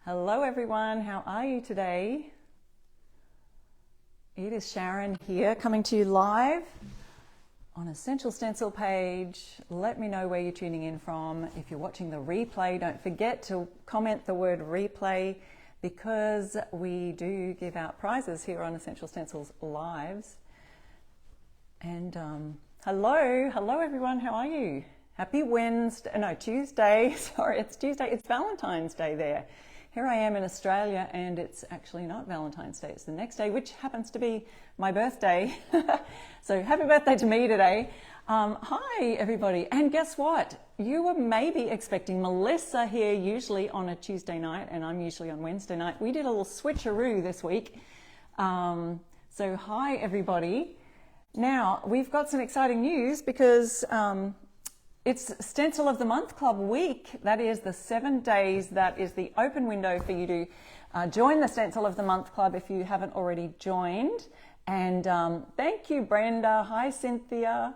Hello everyone, how are you today? It is Sharon here coming to you live on Essential Stencil page. Let me know where you're tuning in from. If you're watching the replay, don't forget to comment the word replay because we do give out prizes here on Essential Stencils Lives. And hello everyone, how are you? Happy Tuesday, sorry, it's Tuesday, it's Valentine's Day there. Here I am in Australia and it's actually not Valentine's Day, it's the next day, which happens to be my birthday. So happy birthday to me today. Hi everybody, and guess what? You were maybe expecting Melissa here usually on a Tuesday night and I'm usually on Wednesday night. We did a little switcheroo this week. So hi everybody. Now we've got some exciting news because it's Stencil of the Month Club week. That is the 7 days. That is the open window for you to join the Stencil of the Month Club if you haven't already joined. And thank you, Brenda. Hi, Cynthia.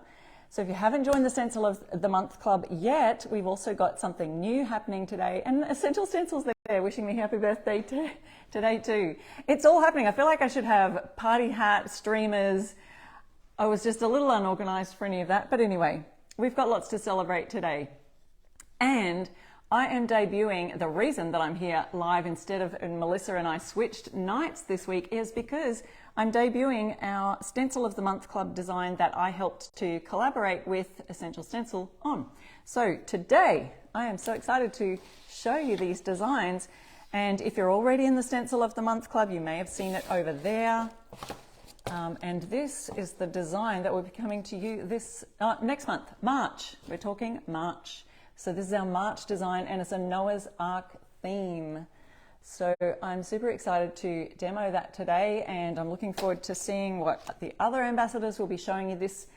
So if you haven't joined the Stencil of the Month Club yet, we've also got something new happening today. And Essential Stencils there wishing me happy birthday today too. It's all happening. I feel like I should have party hat, streamers. I was just a little unorganized for any of that. But anyway, we've got lots to celebrate today. And I am debuting, the reason that I'm here live instead of, and Melissa and I switched nights this week is because I'm debuting our Stencil of the Month Club design that I helped to collaborate with Essential Stencil on. So today, I am so excited to show you these designs. And if you're already in the Stencil of the Month Club, you may have seen it over there. And this is the design that will be coming to you this next month, March. We're talking March. So this is our March design and it's a Noah's Ark theme. So I'm super excited to demo that today and I'm looking forward to seeing what the other ambassadors will be showing you this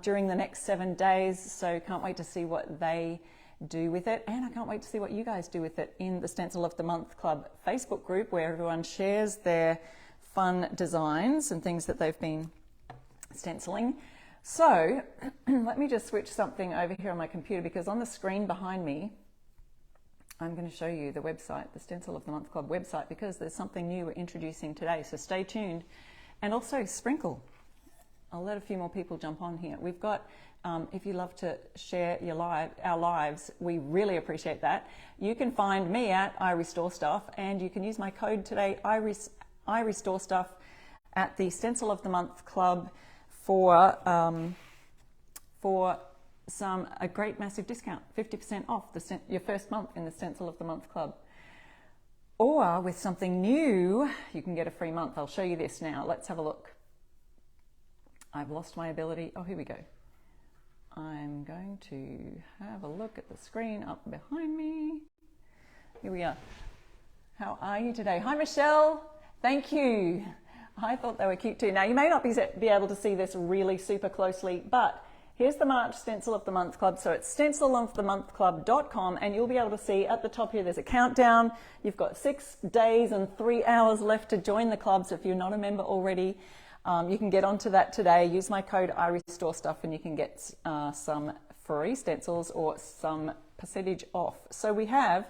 during the next 7 days. So can't wait to see what they do with it. And I can't wait to see what you guys do with it in the Stencil of the Month Club Facebook group where everyone shares their fun designs and things that they've been stenciling. So let me just switch something over here on my computer because on the screen behind me, I'm going to show you the website, the Stencil of the Month Club website, because there's something new we're introducing today. So stay tuned and also sprinkle. I'll let a few more people jump on here. We've got, if you love to share our lives, we really appreciate that. You can find me at I Restore Stuff and you can use my code today, I Restore Stuff at the Stencil of the Month Club for a great massive discount, 50% off your first month in the Stencil of the Month Club. Or with something new, you can get a free month. I'll show you this now. Let's have a look. I've lost my ability. Oh, here we go. I'm going to have a look at the screen up behind me. Here we are. How are you today? Hi, Michelle. Thank you. I thought they were cute too. Now, you may not be able to see this really super closely, but here's the March Stencil of the Month Club. So it's stencilofthemonthclub.com, and you'll be able to see at the top here, there's a countdown. You've got 6 days and 3 hours left to join the club. So if you're not a member already, you can get onto that today. Use my code IRestoreStuff, and you can get some free stencils or some percentage off. So we have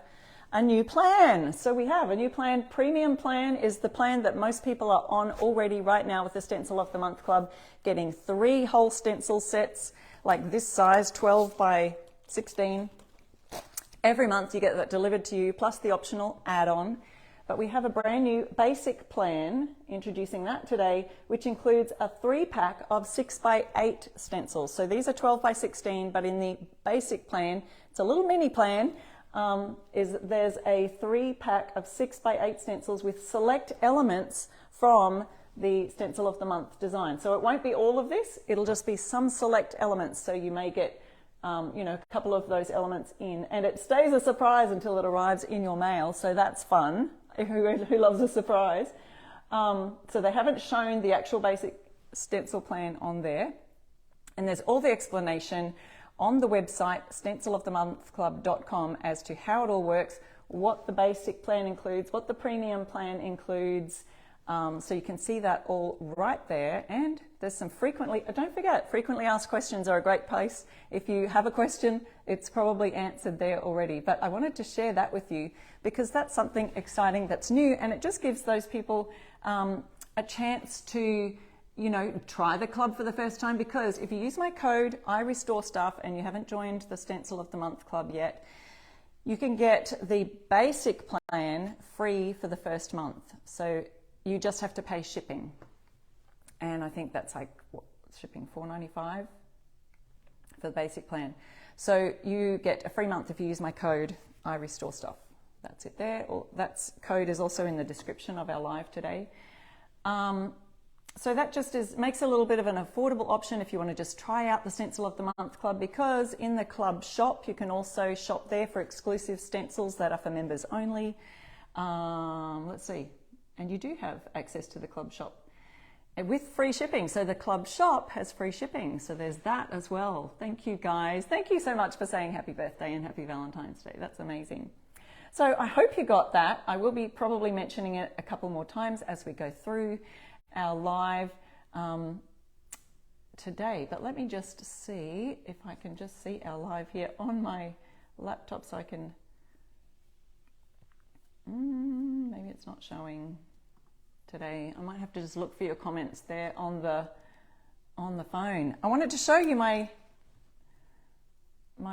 a new plan. So we have a new plan. Premium plan is the plan that most people are on already right now with the Stencil of the Month Club, getting 3 whole stencil sets like this size, 12 by 16. Every month you get that delivered to you, plus the optional add-on. But we have a brand new basic plan, introducing that today, which includes a 3-pack of 6 by 8 stencils. So these are 12 by 16, but in the basic plan, it's a little mini plan, there's a 3-pack of 6 by 8 stencils with select elements from the Stencil of the Month design. So it won't be all of this, it'll just be some select elements. So you may get, a couple of those elements in, and it stays a surprise until it arrives in your mail. So that's fun. Who loves a surprise? So they haven't shown the actual basic stencil plan on there. And there's all the explanation on the website, stencilofthemonthclub.com, as to how it all works, what the basic plan includes, what the premium plan includes. So you can see that all right there. And There's some don't forget, frequently asked questions are a great place. If you have a question, it's probably answered there already. But I wanted to share that with you because that's something exciting that's new, and it just gives those people a chance to, you know, try the club for the first time. Because if you use my code, I Restore Stuff, and you haven't joined the Stencil of the Month Club yet, you can get the basic plan free for the first month. So you just have to pay shipping. And I think that's like shipping $4.95 for the basic plan. So you get a free month if you use my code, I Restore Stuff. That's it there. That code is also in the description of our live today. So that just makes a little bit of an affordable option if you want to just try out the Stencil of the Month Club, because in the club shop, you can also shop there for exclusive stencils that are for members only. Let's see. And you do have access to the club shop with free shipping. So the club shop has free shipping. So there's that as well. Thank you guys. Thank you so much for saying happy birthday and happy Valentine's Day. That's amazing. So I hope you got that. I will be probably mentioning it a couple more times as we go through our live today. But let me just see if I can just see our live here on my laptop so I can, maybe it's not showing today. I might have to just look for your comments there on the phone. I wanted to show you my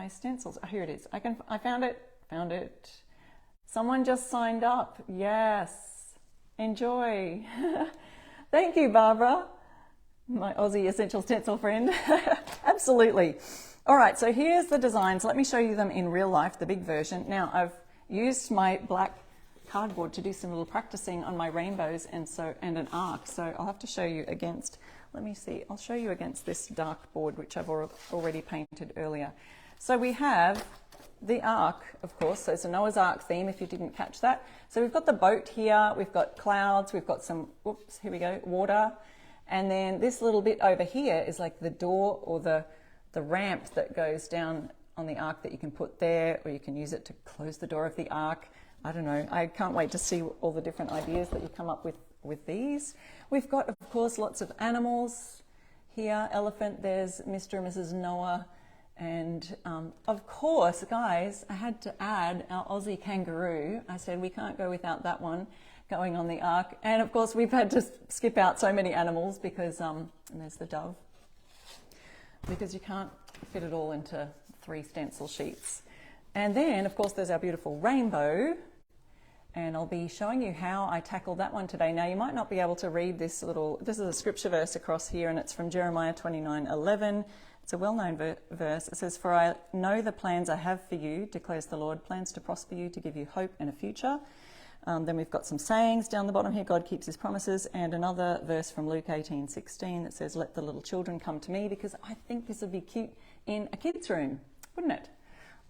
stencils. Oh, here it is. I found it. Someone just signed up. Yes. Enjoy. Thank you, Barbara, my Aussie Essential Stencil friend. Absolutely. All right, so here's the designs. Let me show you them in real life, the big version. Now, I've used my black cardboard to do some little practicing on my rainbows and an arc. So I'll have to show you against, let me see, I'll show you against this dark board, which I've already painted earlier. So we have the ark, of course, so it's a Noah's Ark theme if you didn't catch that. So we've got the boat here, we've got clouds, we've got some, oops, here we go, water. And then this little bit over here is like the door or the ramp that goes down on the ark that you can put there, or you can use it to close the door of the ark. I don't know, I can't wait to see all the different ideas that you come up with these. We've got, of course, lots of animals here. Elephant, there's Mr. and Mrs. Noah. And of course, guys, I had to add our Aussie kangaroo. I said we can't go without that one going on the ark. And of course, we've had to skip out so many animals because, and there's the dove, because you can't fit it all into 3 stencil sheets. And then, of course, there's our beautiful rainbow. And I'll be showing you how I tackle that one today. Now, you might not be able to read this is a scripture verse across here, and it's from Jeremiah 29:11. It's a well-known verse. It says, "For I know the plans I have for you, declares the Lord, plans to prosper you, to give you hope and a future." Then we've got some sayings down the bottom here. God keeps his promises. And another verse from Luke 18:16 that says, "Let the little children come to me," because I think this would be cute in a kid's room, wouldn't it?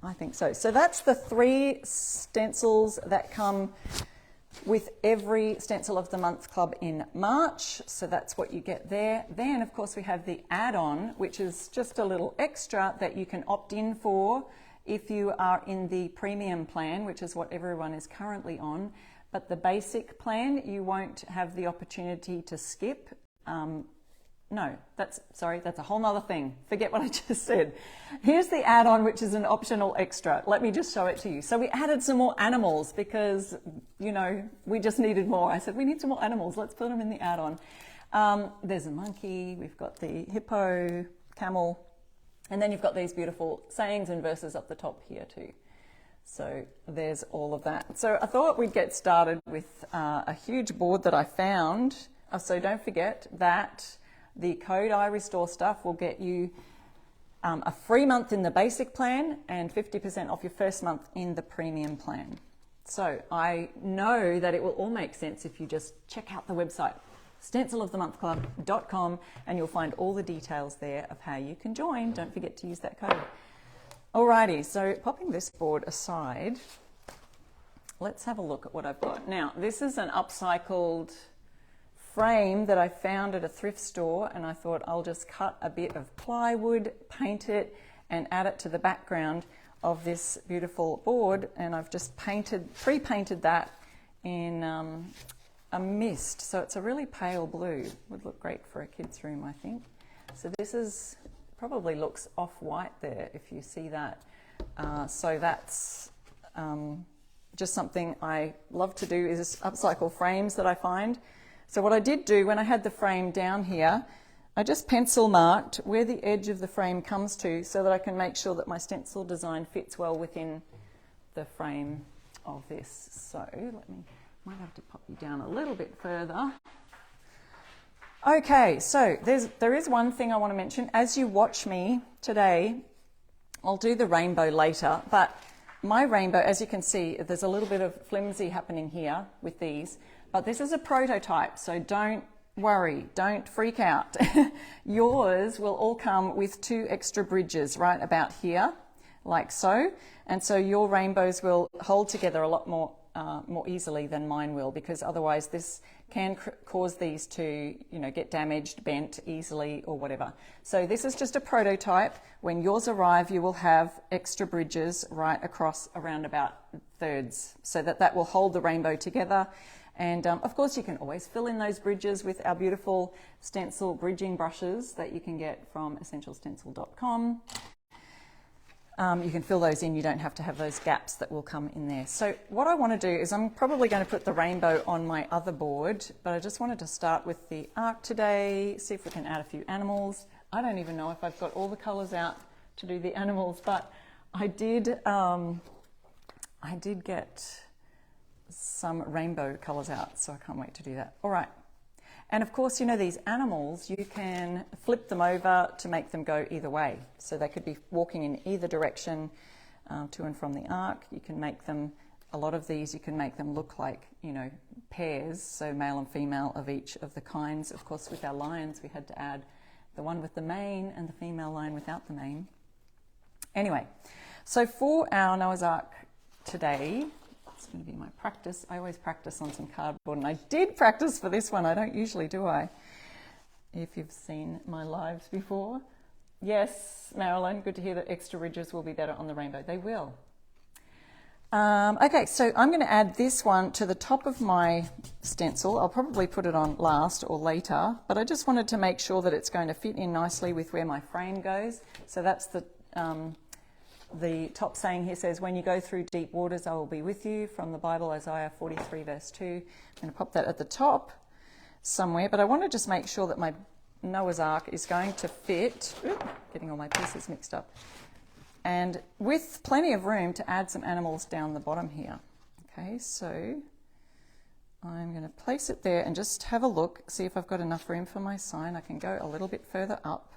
I think so. So that's the 3 stencils that come with every Stencil of the Month Club in March. So that's what you get there. Then, of course, we have the add-on, which is just a little extra that you can opt in for if you are in the premium plan, which is what everyone is currently on. But the basic plan, you won't have the opportunity to skip. No, that's a whole nother thing. Forget what I just said. Here's the add-on, which is an optional extra. Let me just show it to you. So we added some more animals because, you know, we just needed more. I said, we need some more animals. Let's put them in the add-on. There's a monkey. We've got the hippo, camel. And then you've got these beautiful sayings and verses up the top here too. So there's all of that. So I thought we'd get started with a huge board that I found. So don't forget that the code I Restore Stuff will get you a free month in the basic plan and 50% off your first month in the premium plan. So I know that it will all make sense if you just check out the website, stencilofthemonthclub.com, and you'll find all the details there of how you can join. Don't forget to use that code. Alrighty, so popping this board aside, let's have a look at what I've got. Now, this is an upcycled frame that I found at a thrift store, and I thought I'll just cut a bit of plywood, paint it, and add it to the background of this beautiful board. And I've just pre-painted that in a mist, so it's a really pale blue. Would look great for a kid's room, I think. So this is probably looks off-white there if you see that. So that's just something I love to do, is upcycle frames that I find. So what I did do when I had the frame down here, I just pencil marked where the edge of the frame comes to so that I can make sure that my stencil design fits well within the frame of this. So might have to pop you down a little bit further. Okay, so there is one thing I want to mention. As you watch me today, I'll do the rainbow later, but my rainbow, as you can see, there's a little bit of flimsy happening here with these, but this is a prototype, so don't worry, don't freak out. Yours will all come with 2 extra bridges right about here, like so, and so your rainbows will hold together a lot more easily than mine will, because otherwise this can cause these to, get damaged, bent easily or whatever. So this is just a prototype. When yours arrive, you will have extra bridges right across around about thirds, so that will hold the rainbow together. And of course you can always fill in those bridges with our beautiful stencil bridging brushes that you can get from essentialstencil.com. You can fill those in, you don't have to have those gaps that will come in there. So what I want to do is I'm probably going to put the rainbow on my other board, but I just wanted to start with the arc today, see if we can add a few animals. I don't even know if I've got all the colours out to do the animals, but I did get some rainbow colours out, so I can't wait to do that. All right. And of course, these animals, you can flip them over to make them go either way. So they could be walking in either direction to and from the arc. You can make them, a lot of these, you can make them look like, pairs, so male and female of each of the kinds. Of course, with our lions, we had to add the one with the mane and the female lion without the mane. Anyway, so for our Noah's Ark today, it's going to be my practice. I always practice on some cardboard, and I did practice for this one. I don't usually, do I? If you've seen my lives before. Yes, Marilyn, good to hear that extra ridges will be better on the rainbow. They will. Okay, so I'm going to add this one to the top of my stencil. I'll probably put it on last or later, but I just wanted to make sure that it's going to fit in nicely with where my frame goes. So that's the top saying here says, when you go through deep waters, I will be with you, from the Bible, Isaiah 43 verse 2. I'm going to pop that at the top somewhere, but I want to just make sure that my Noah's Ark is going to fit, getting all my pieces mixed up, and with plenty of room to add some animals down the bottom here. Okay, so I'm going to place it there and just have a look, see if I've got enough room for my sign. I can go a little bit further up,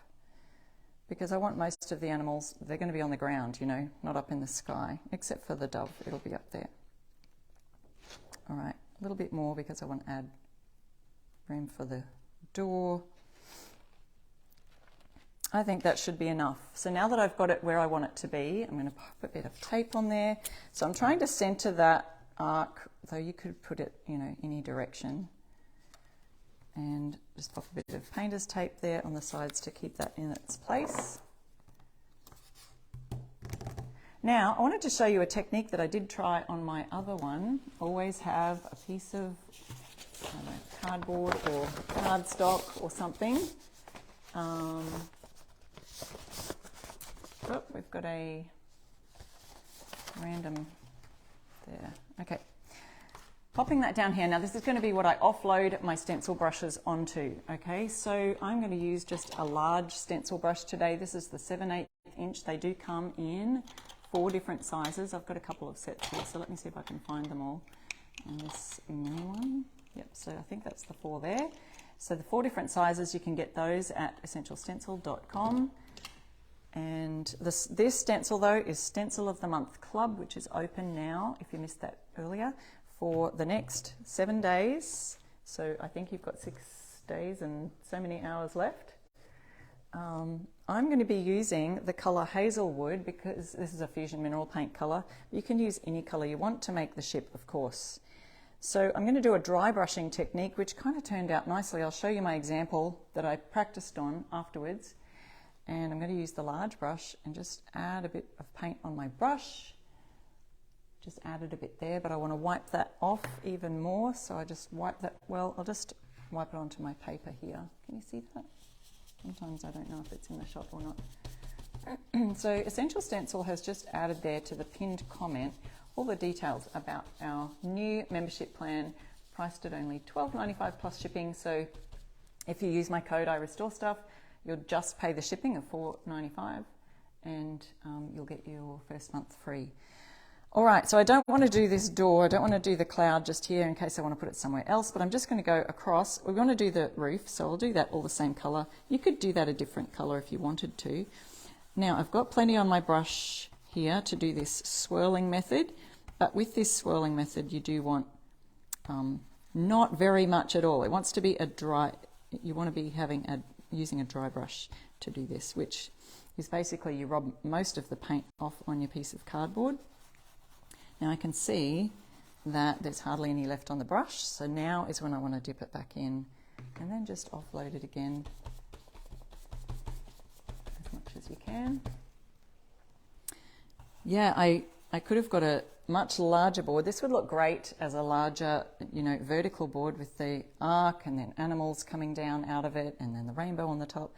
because I want most of the animals, they're going to be on the ground, not up in the sky, except for the dove, it'll be up there. All right, a little bit more because I want to add room for the door. I think that should be enough. So now that I've got it where I want it to be, I'm going to pop a bit of tape on there. So I'm trying to center that arc, though you could put it, any direction. And just pop a bit of painter's tape there on the sides to keep that in its place. Now, I wanted to show you a technique that I did try on my other one. Always have a piece of cardboard or cardstock or something. We've got a random there. Okay. Popping that down here. Now this is going to be what I offload my stencil brushes onto. Okay, so I'm going to use just a large stencil brush today. This is the 7/8 inch. They do come in 4 different sizes. I've got a couple of sets here, so let me see if I can find them all. And this mini one. Yep, so I think that's the 4 there. So the 4 different sizes, you can get those at essentialstencil.com. And this stencil though is Stencil of the Month Club, which is open now, if you missed that earlier, for the next 7 days. So I think you've got 6 days and so many hours left. I'm going to be using the colour Hazelwood because this is a fusion mineral paint colour. You can use any colour you want to make the ship, of course. So I'm going to do a dry brushing technique, which kind of turned out nicely. I'll show you my example that I practiced on afterwards. And I'm going to use the large brush and just add a bit of paint on my brush. just added a bit there, but I want to wipe that off even more. So I just wipe that, well, I'll just wipe it onto my paper here. Can you see that? Sometimes I don't know if it's in the shot or not. So Essential Stencil has just added there to the pinned comment all the details about our new membership plan, priced at only $12.95 plus shipping. So if you use my code I Restore Stuff, you'll just pay the shipping of $4.95 and you'll get your first month free. All right, so I don't want to do this door, I don't want to do the cloud just here in case I want to put it somewhere else, but I'm just going to go across. We want to do the roof, so I'll do that all the same colour. You could do that a different colour if you wanted to. Now I've got plenty on my brush here to do this swirling method, but with this swirling method you do want not very much at all. It wants to be a dry, you want to be using a dry brush to do this, which is basically you rub most of the paint off on your piece of cardboard. Now I can see that there's hardly any left on the brush, so now is when I want to dip it back in and then just offload it again as much as you can. Yeah, I could have got a much larger board. This would look great as a larger, vertical board with the arc and then animals coming down out of it and then the rainbow on the top.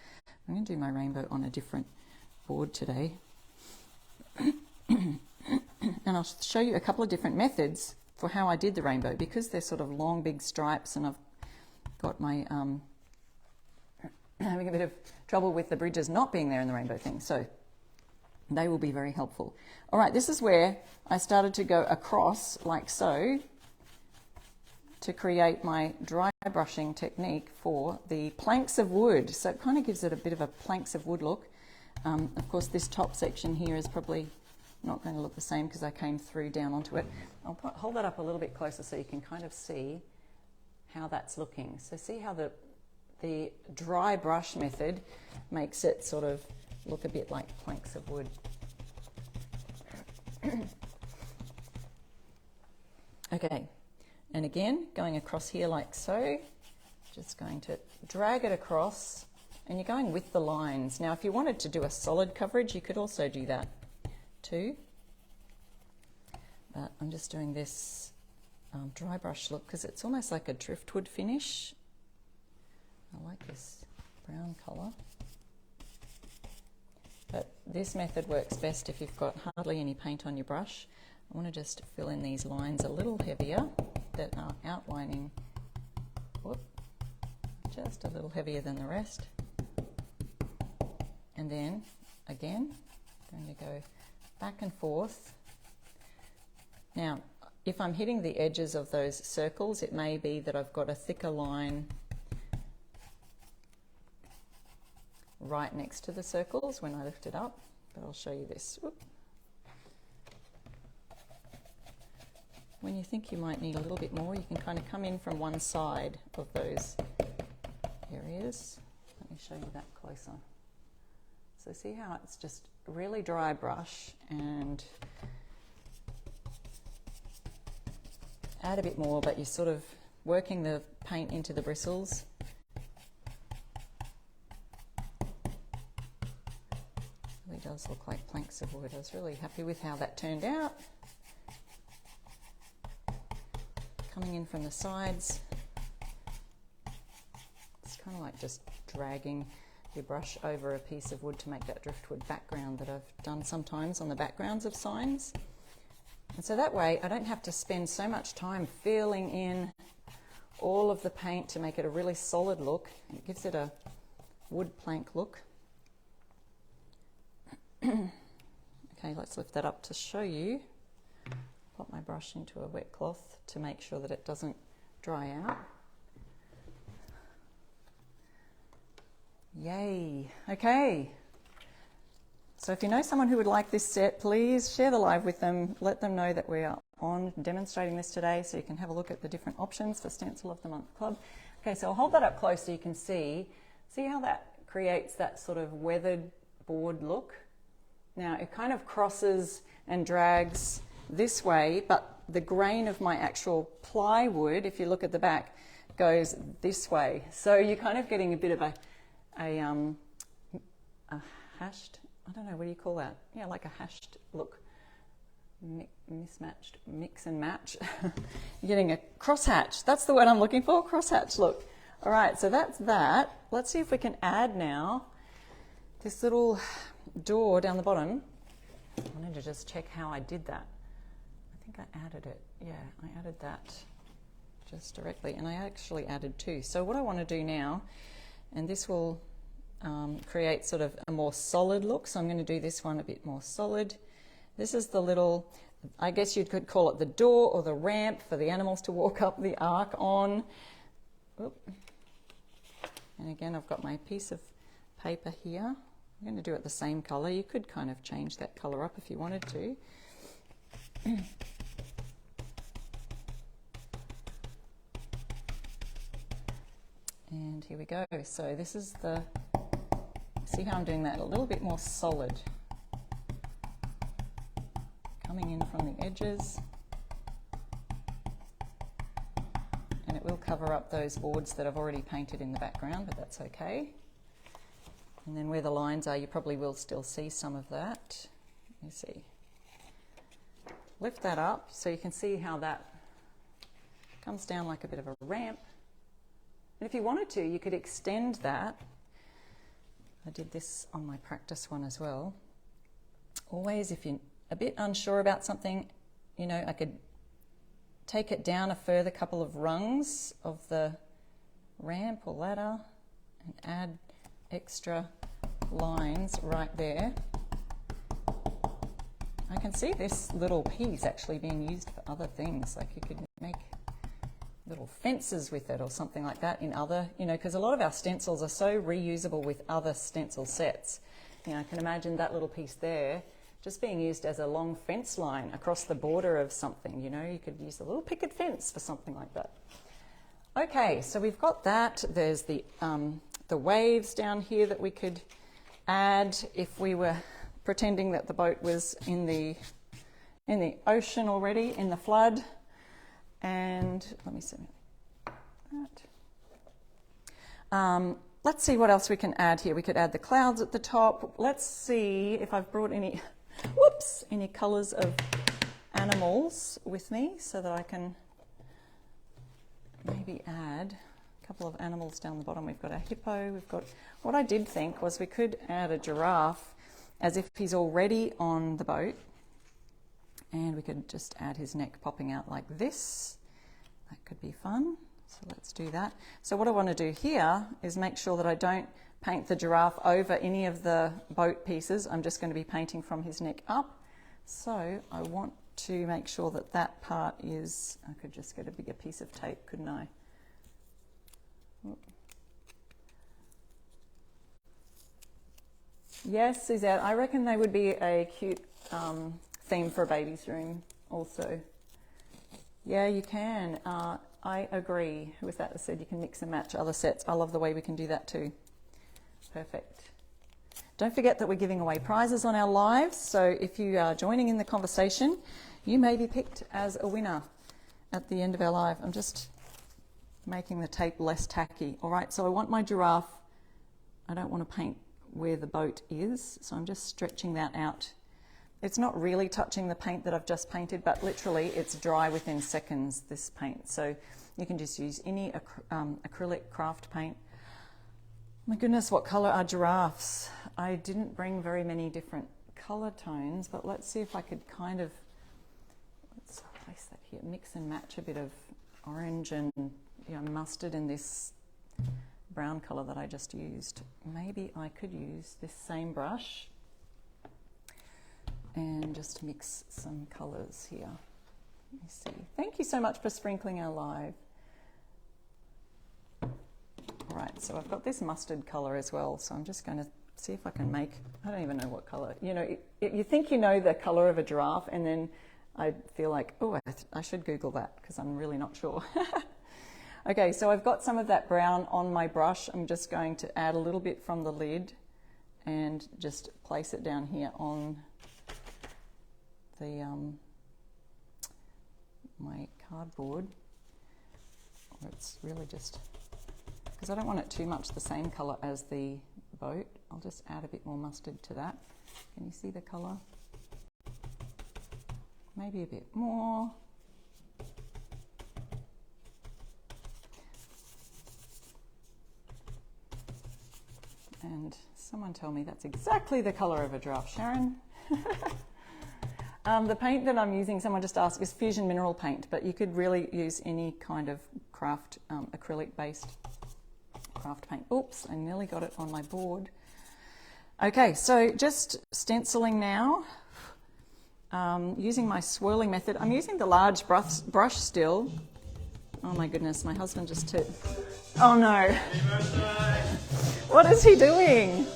I'm going to do my rainbow on a different board today. And I'll show you a couple of different methods for how I did the rainbow, because they're sort of long, big stripes, and I've got my having a bit of trouble with the bridges not being there in the rainbow thing, so they will be very helpful. All right, this is where I started to go across like so to create my dry brushing technique for the planks of wood. So it kind of gives it a bit of a planks of wood look. Of course, this top section here is probably not going to look the same because I came through down onto it. I'll hold that up a little bit closer so you can kind of see how that's looking. So see how the dry brush method makes it sort of look a bit like planks of wood. Okay, and again, going across here like so, just going to drag it across, and you're going with the lines. Now, if you wanted to do a solid coverage, you could also do that too, but I'm just doing this dry brush look because it's almost like a driftwood finish. I like this brown colour, but this method works best if you've got hardly any paint on your brush. I want to just fill in these lines a little heavier that are outlining, just a little heavier than the rest, and then again I'm going to go back and forth. Now, if I'm hitting the edges of those circles, it may be that I've got a thicker line right next to the circles when I lift it up, but I'll show you this. When you think you might need a little bit more, you can kind of come in from one side of those areas. Let me show you that closer. So see how it's just really dry brush and add a bit more, but you're sort of working the paint into the bristles. It really does look like planks of wood. I was really happy with how that turned out. Coming in from the sides, it's kind of like just dragging your brush over a piece of wood to make that driftwood background that I've done sometimes on the backgrounds of signs. And so that way I don't have to spend so much time filling in all of the paint to make it a really solid look. It gives it a wood plank look. Okay, let's lift that up to show you. Pop my brush into a wet cloth to make sure that it doesn't dry out. Yay. Okay. So if you know someone who would like this set, please share the live with them. Let them know that we are on demonstrating this today so you can have a look at the different options for Stencil of the Month Club. Okay, so I'll hold that up close so you can see how that creates that sort of weathered board look. Now it kind of crosses and drags this way, but the grain of my actual plywood, if you look at the back, goes this way. So you're kind of getting a bit of a hashed, I don't know, what do you call that? Yeah, like a hashed look mismatched, mix and match. You're getting a crosshatch. That's the word I'm looking for, crosshatch look. All right, so that's that. Let's see if we can add now this little door down the bottom. I wanted to just check how I did that. I think I added it. Yeah, I added that just directly, and I actually added two. So what I want to do now, and this will create sort of a more solid look, so I'm going to do this one a bit more solid. This is the little, I guess you could call it the door or the ramp for the animals to walk up the ark on. Oop. And again, I've got my piece of paper here. I'm going to do it the same colour. You could kind of change that colour up if you wanted to. And here we go. So this is the, see how I'm doing that a little bit more solid. Coming in from the edges. And it will cover up those boards that I've already painted in the background, but that's okay. And then where the lines are, you probably will still see some of that. Let me see. Lift that up so you can see how that comes down like a bit of a ramp. And if you wanted to, you could extend that. I did this on my practice one as well. Always, if you're a bit unsure about something, you know, I could take it down a further couple of rungs of the ramp or ladder and add extra lines right there. I can see this little piece actually being used for other things, like you could make little fences with it or something like that in other, you know, because a lot of our stencils are so reusable with other stencil sets. You know, I can imagine that little piece there just being used as a long fence line across the border of something. You know, you could use a little picket fence for something like that. Okay, so we've got that. There's the waves down here that we could add if we were pretending that the boat was in the ocean already, in the flood. And let me see that. Let's see what else we can add here. We could add the clouds at the top. Let's see if I've brought any, whoops, any colours of animals with me so that I can maybe add a couple of animals down the bottom. We've got a hippo. We've got, what I did think was we could add a giraffe as if he's already on the boat. And we could just add his neck popping out like this. That could be fun. So let's do that. So what I want to do here is make sure that I don't paint the giraffe over any of the boat pieces. I'm just going to be painting from his neck up. So I want to make sure that that part is, I could just get a bigger piece of tape, couldn't I? Yes, Suzette, I reckon they would be a cute theme for a baby's room also. Yeah, you can. I agree with that. I said you can mix and match other sets. I love the way we can do that too. Perfect. Don't forget that we're giving away prizes on our lives. So if you are joining in the conversation, you may be picked as a winner at the end of our live. I'm just making the tape less tacky. All right, so I want my giraffe. I don't want to paint where the boat is, so I'm just stretching that out. It's not really touching the paint that I've just painted, but literally it's dry within seconds, this paint. So you can just use any acrylic craft paint. My goodness, what colour are giraffes? I didn't bring very many different colour tones, but let's see if I could kind of, let's place that here, mix and match a bit of orange and mustard in this brown colour that I just used. Maybe I could use this same brush and just mix some colours here. Let me see. Thank you so much for sprinkling our live. All right, so I've got this mustard colour as well, so I'm just going to see if I can make, I don't even know what colour. You know, you think you know the colour of a giraffe, and then I feel like, oh, I should Google that because I'm really not sure. Okay, so I've got some of that brown on my brush. I'm just going to add a little bit from the lid and just place it down here on the my cardboard. Or it's really just, because I don't want it too much the same colour as the boat. I'll just add a bit more mustard to that. Can you see the colour? maybe a bit more. And someone tell me that's exactly the colour of a giraffe, Sharon. The paint that I'm using, someone just asked, is Fusion Mineral Paint, but you could really use any kind of craft, acrylic-based craft paint. Oops, I nearly got it on my board. Okay, so just stenciling now, using my swirling method. I'm using the large brush still. Oh my goodness, my husband just took... Oh no. What is he doing?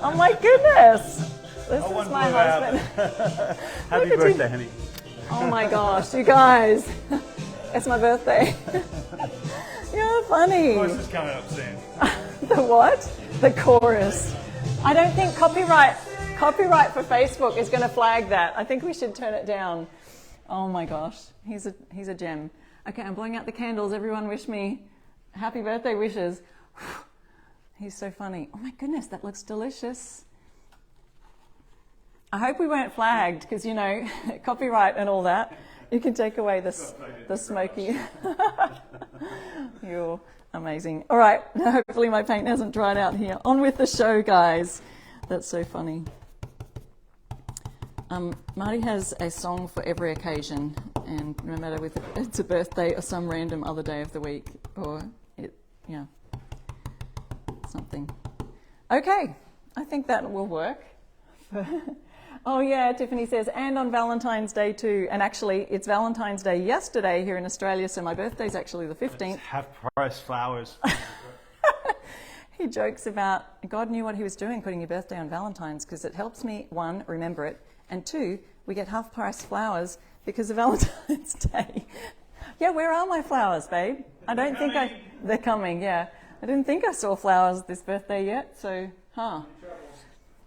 Oh my goodness. This is my husband. Happy birthday, honey. Oh my gosh, you guys. It's my birthday. You're funny. The chorus is coming up soon. The what? The chorus. I don't think copyright for Facebook is going to flag that. I think we should turn it down. Oh my gosh, he's a gem. Okay, I'm blowing out the candles. Everyone wish me happy birthday wishes. He's so funny. Oh my goodness, that looks delicious. I hope we weren't flagged because, you know, copyright and all that. You can take away the smoky. You're amazing. All right, hopefully my paint hasn't dried out here. On with the show, guys. That's so funny. Marty has a song for every occasion, and no matter if it's a birthday or some random other day of the week, or something. Okay, I think that will work. Oh yeah, Tiffany says, and on Valentine's Day too. And actually, it's Valentine's Day yesterday here in Australia, so my birthday's actually the 15th. Half-price flowers. He jokes about, God knew what he was doing putting your birthday on Valentine's, because it helps me, one, remember it, and two, we get half-price flowers because of Valentine's Day. Yeah, where are my flowers, babe? I don't think they're coming, yeah. I didn't think I saw flowers this birthday yet, so,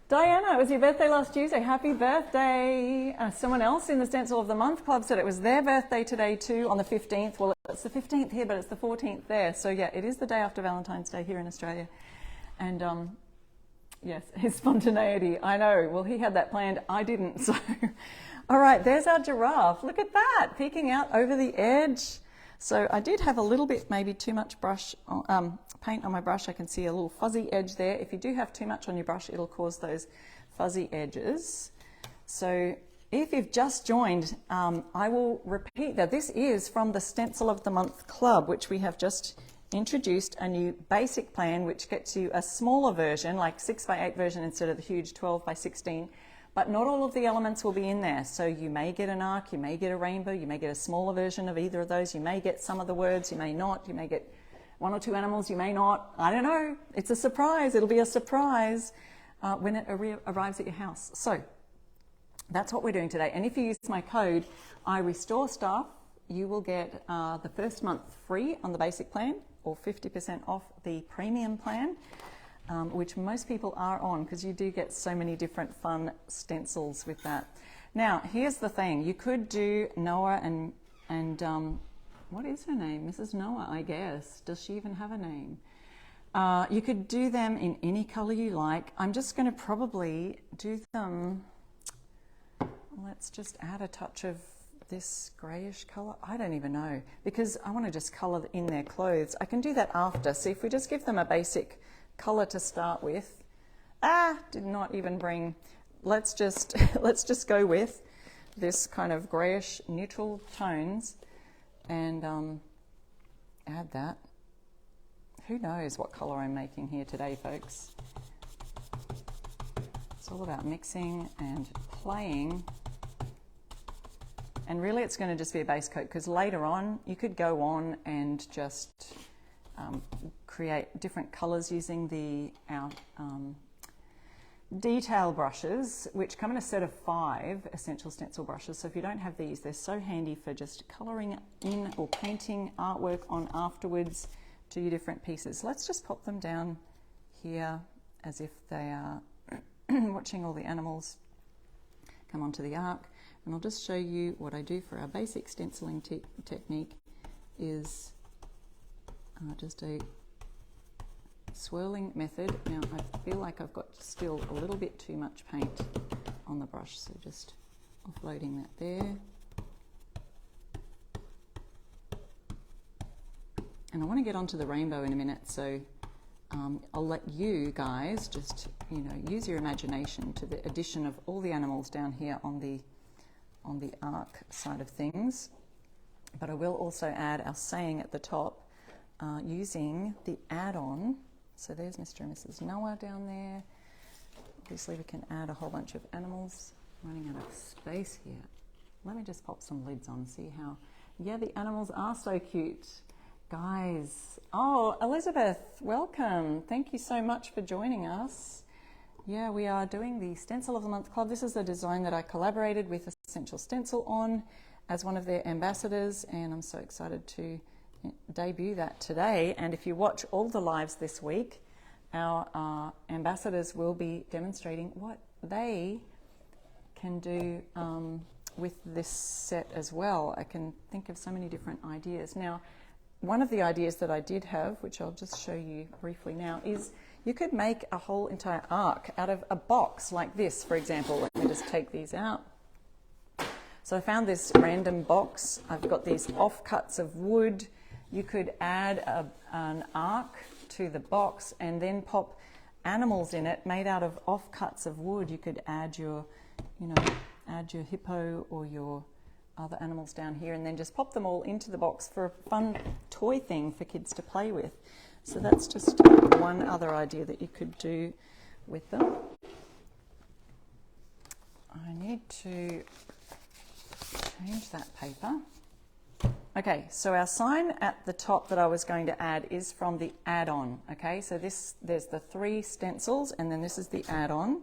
Diana, it was your birthday last Tuesday. Happy birthday. Someone else in the Stencil of the Month Club said it was their birthday today too, on the 15th. Well, it's the 15th here, but it's the 14th there. So yeah, it is the day after Valentine's Day here in Australia. And yes, his spontaneity. I know. Well, he had that planned. I didn't. So, all right, there's our giraffe. Look at that, peeking out over the edge. So I did have a little bit, maybe too much paint on my brush. I can see a little fuzzy edge there. If you do have too much on your brush, it'll cause those fuzzy edges. So if you've just joined, I will repeat that this is from the Stencil of the Month Club, which we have just introduced a new basic plan, which gets you a smaller version, like 6x8 version instead of the huge 12x16. But not all of the elements will be in there. So you may get an arc, you may get a rainbow, you may get a smaller version of either of those, you may get some of the words, you may not, you may get one or two animals, you may not. I don't know. It's a surprise. It'll be a surprise when it arrives at your house. So that's what we're doing today. And if you use my code, I restore stuff, you will get the first month free on the basic plan, or 50% off the premium plan. Which most people are on, because you do get so many different fun stencils with that. Now, here's the thing. You could do Noah and what is her name? Mrs. Noah, I guess. Does she even have a name? You could do them in any color you like. I'm just going to probably do them, let's just add a touch of this grayish color. I don't even know, because I want to just color in their clothes. I can do that after. So if we just give them a basic color to start with. Did not even bring, let's just go with this kind of grayish neutral tones and add that. Who knows what color I'm making here today, folks. It's all about mixing and playing. And really it's going to just be a base coat, because later on you could go on and just create different colors using our detail brushes, which come in a set of 5 essential stencil brushes. So if you don't have these, they're so handy for just coloring in or painting artwork on afterwards to your different pieces. Let's just pop them down here as if they are watching all the animals come onto the arc. And I'll just show you what I do for our basic stenciling technique is just a swirling method. Now I feel like I've got still a little bit too much paint on the brush, so just offloading that there. And I want to get onto the rainbow in a minute, so I'll let you guys just, use your imagination to the addition of all the animals down here on the arc side of things. But I will also add our saying at the top using the add-on. So there's Mr. and Mrs. Noah down there. Obviously we can add a whole bunch of animals. Running out of space here. Let me just pop some lids on, see how... Yeah, the animals are so cute. Guys. Oh, Elizabeth, welcome. Thank you so much for joining us. Yeah, we are doing the Stencil of the Month Club. This is the design that I collaborated with Essential Stencil on as one of their ambassadors, and I'm so excited to debut that today. And if you watch all the lives this week, our ambassadors will be demonstrating what they can do with this set as well. I can think of so many different ideas. Now, one of the ideas that I did have, which I'll just show you briefly now, is you could make a whole entire arc out of a box like this, for example. Let me just take these out. So I found this random box. I've got these offcuts of wood. You could add an arc to the box and then pop animals in it made out of offcuts of wood. You could add your, add your hippo or your other animals down here and then just pop them all into the box for a fun toy thing for kids to play with. So that's just one other idea that you could do with them. I need to change that paper. Okay, so our sign at the top that I was going to add is from the add-on. Okay, so there's the 3 stencils and then this is the add-on.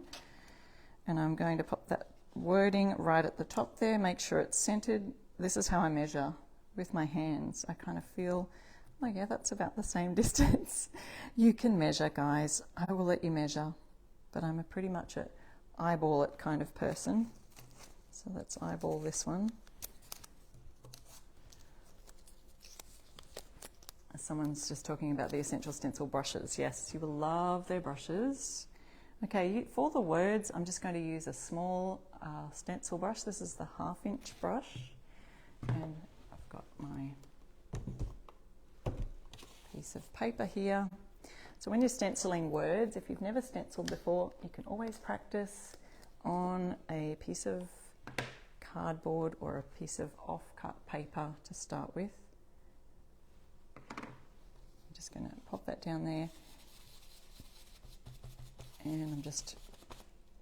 And I'm going to pop that wording right at the top there, make sure it's centered. This is how I measure with my hands. I kind of feel, oh yeah, that's about the same distance. You can measure, guys. I will let you measure, but I'm pretty much an eyeball it kind of person. So let's eyeball this one. Someone's just talking about the Essential Stencil brushes. Yes, you will love their brushes. Okay, for the words, I'm just going to use a small stencil brush. This is the 1/2 inch brush. And I've got my piece of paper here. So when you're stenciling words, if you've never stenciled before, you can always practice on a piece of cardboard or a piece of off-cut paper to start with. I'm just going to pop that down there. And I'm just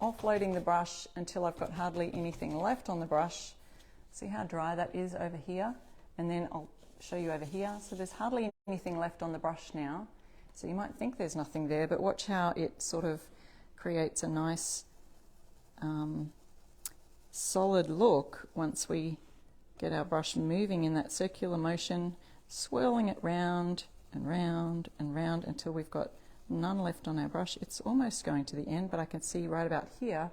offloading the brush until I've got hardly anything left on the brush. See how dry that is over here? And then I'll show you over here. So there's hardly anything left on the brush now. So you might think there's nothing there, but watch how it sort of creates a nice solid look once we get our brush moving in that circular motion, swirling it round and round and round until we've got none left on our brush. It's almost going to the end, but I can see right about here